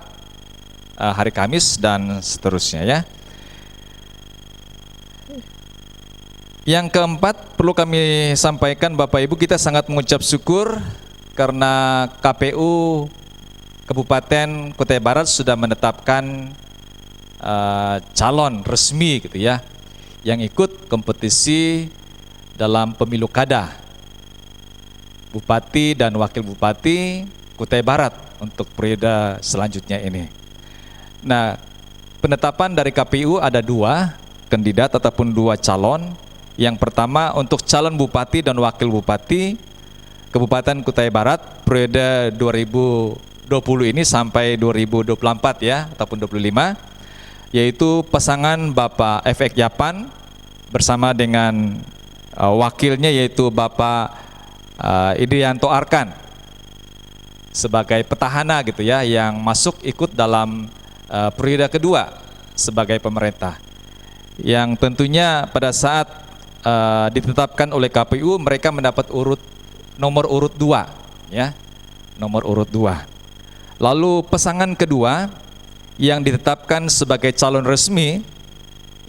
hari Kamis dan seterusnya ya. Yang keempat perlu kami sampaikan Bapak Ibu, kita sangat mengucap syukur karena KPU Kabupaten Kutai Barat sudah menetapkan calon resmi gitu ya, yang ikut kompetisi dalam pemilu kada Bupati dan Wakil Bupati Kutai Barat untuk periode selanjutnya ini. Nah, penetapan dari KPU ada 2 kandidat ataupun 2 calon. Yang pertama untuk calon Bupati dan Wakil Bupati Kabupaten Kutai Barat periode 2020 ini sampai 2024 ya, ataupun 25, yaitu pasangan Bapak Efek Yapan bersama dengan wakilnya yaitu Bapak Idrianto Arkan sebagai petahana gitu ya, yang masuk ikut dalam periode kedua sebagai pemerintah. Yang tentunya pada saat ditetapkan oleh KPU mereka mendapat nomor urut 2 ya, nomor urut 2. Lalu pasangan kedua yang ditetapkan sebagai calon resmi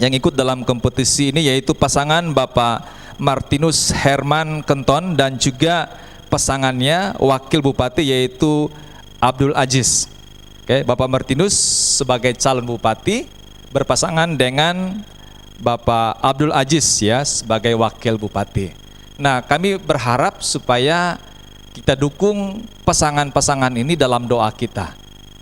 yang ikut dalam kompetisi ini yaitu pasangan Bapak Martinus Herman Kenton dan juga pasangannya Wakil Bupati yaitu Abdul Aziz. Oke, Bapak Martinus sebagai calon bupati berpasangan dengan Bapak Abdul Aziz ya sebagai wakil bupati. Nah, kami berharap supaya kita dukung pasangan-pasangan ini dalam doa kita.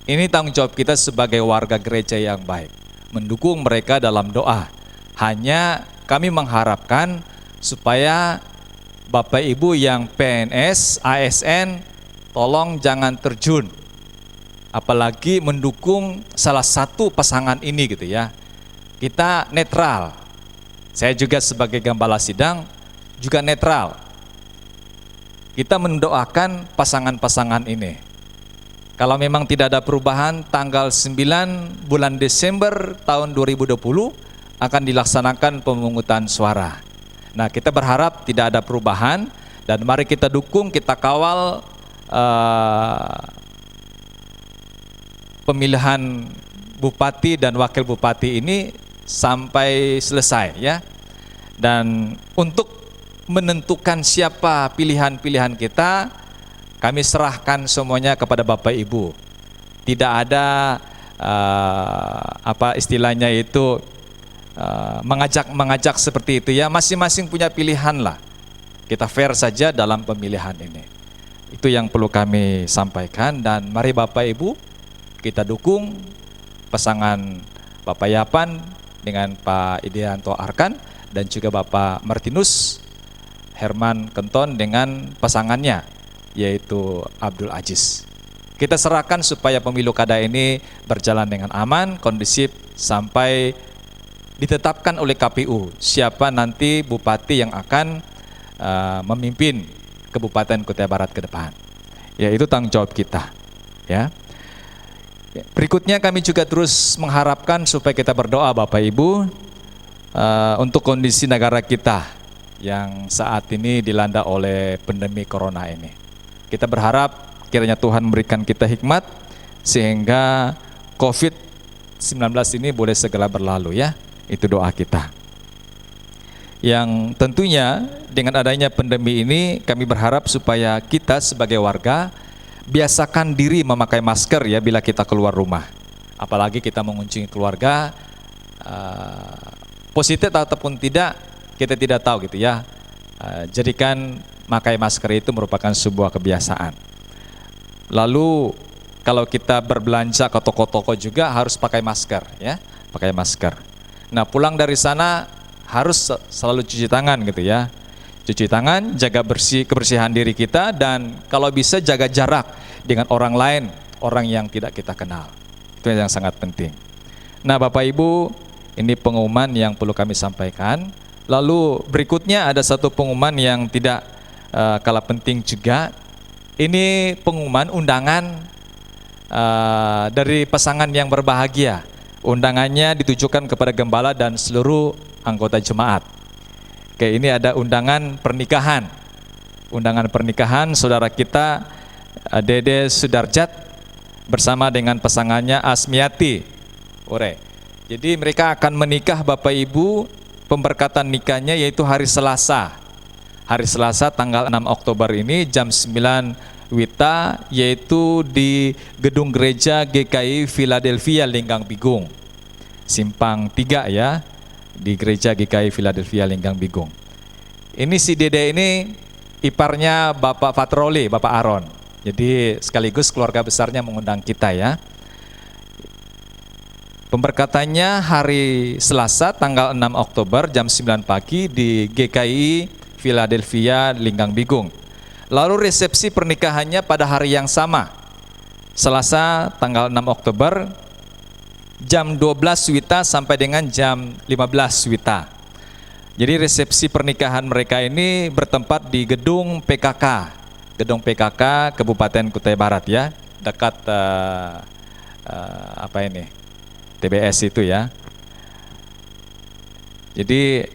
Ini tanggung jawab kita sebagai warga gereja yang baik, mendukung mereka dalam doa. Hanya kami mengharapkan supaya Bapak Ibu yang PNS, ASN, tolong jangan terjun, apalagi mendukung salah satu pasangan ini gitu ya. Kita netral. Saya juga sebagai gembala sidang juga netral. Kita mendoakan pasangan-pasangan ini. Kalau memang tidak ada perubahan, tanggal 9 bulan Desember tahun 2020 akan dilaksanakan pemungutan suara. Nah, kita berharap tidak ada perubahan dan mari kita dukung, kita kawal pemilihan bupati dan wakil bupati ini sampai selesai ya. Dan untuk menentukan siapa pilihan-pilihan kita, kami serahkan semuanya kepada Bapak Ibu. Tidak ada apa istilahnya itu mengajak seperti itu ya. Masing-masing punya pilihan lah. Kita fair saja dalam pemilihan ini. Itu yang perlu kami sampaikan dan mari Bapak Ibu kita dukung pasangan Bapak Yapan dengan Pak Idrianto Arkan dan juga Bapak Martinus Herman Kenton dengan pasangannya yaitu Abdul Aziz. Kita serahkan supaya pemilu kada ini berjalan dengan aman, kondusif sampai ditetapkan oleh KPU siapa nanti bupati yang akan memimpin Kabupaten Kutai Barat ke depan. Ya, itu tanggung jawab kita. Ya. Berikutnya kami juga terus mengharapkan supaya kita berdoa Bapak Ibu untuk kondisi negara kita yang saat ini dilanda oleh pandemi corona ini. Kita berharap kiranya Tuhan memberikan kita hikmat sehingga COVID-19 ini boleh segera berlalu ya. Itu doa kita. Yang tentunya dengan adanya pandemi ini kami berharap supaya kita sebagai warga biasakan diri memakai masker ya bila kita keluar rumah. Apalagi kita mengunjungi keluarga, positif ataupun tidak, kita tidak tahu gitu ya. Jadikan memakai masker itu merupakan sebuah kebiasaan. Lalu kalau kita berbelanja ke toko-toko juga harus pakai masker ya, pakai masker. Nah pulang dari sana harus selalu cuci tangan gitu ya. Cuci tangan, jaga kebersihan diri kita, dan kalau bisa jaga jarak dengan orang lain, orang yang tidak kita kenal. Itu yang sangat penting. Nah Bapak Ibu, ini pengumuman yang perlu kami sampaikan. Lalu berikutnya ada satu pengumuman yang tidak kalah penting juga. Ini pengumuman undangan dari pasangan yang berbahagia. Undangannya ditujukan kepada gembala dan seluruh anggota jemaat. Oke, ini ada undangan pernikahan. Undangan pernikahan saudara kita Dede Sudarjat bersama dengan pasangannya Asmiati. Ore. Jadi mereka akan menikah Bapak Ibu, pemberkatan nikahnya yaitu hari Selasa. Hari Selasa tanggal 6 Oktober ini jam 9 WITA, yaitu di gedung gereja GKI Philadelphia Linggang Bigung. Simpang 3 ya. Di gereja GKI Philadelphia Linggang Bigung. Ini si Dede ini iparnya Bapak Fatroli, Bapak Aron. Jadi sekaligus keluarga besarnya mengundang kita ya. Pemberkatannya hari Selasa tanggal 6 Oktober jam 9 pagi di GKI Philadelphia Linggang Bigung. Lalu resepsi pernikahannya pada hari yang sama, Selasa tanggal 6 Oktober jam 12 WITA sampai dengan jam 15 WITA. Jadi resepsi pernikahan mereka ini bertempat di gedung PKK, gedung PKK Kabupaten Kutai Barat ya, dekat TBS itu ya. Jadi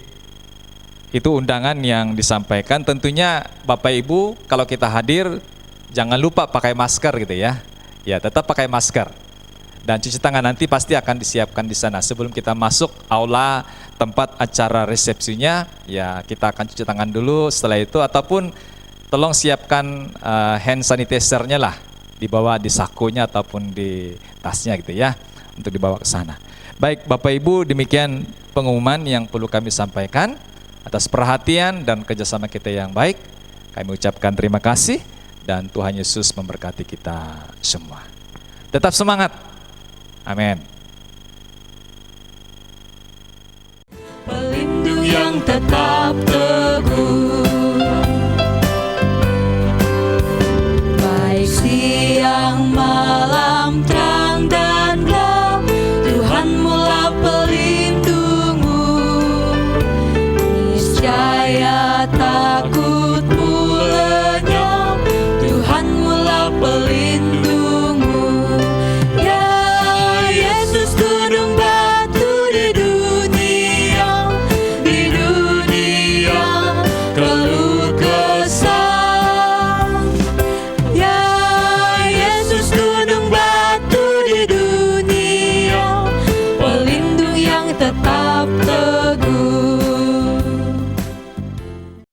itu undangan yang disampaikan. Tentunya Bapak Ibu kalau kita hadir jangan lupa pakai masker gitu ya. Ya tetap pakai masker. Dan cuci tangan nanti pasti akan disiapkan di sana. Sebelum kita masuk aula tempat acara resepsinya, ya kita akan cuci tangan dulu. Setelah itu ataupun tolong siapkan hand sanitizer-nya lah, dibawa di sakunya ataupun di tasnya gitu ya, untuk dibawa ke sana. Baik Bapak Ibu, demikian pengumuman yang perlu kami sampaikan. Atas perhatian dan kerjasama kita yang baik, kami ucapkan terima kasih dan Tuhan Yesus memberkati kita semua. Tetap semangat. Amin. Pelindung yang tetap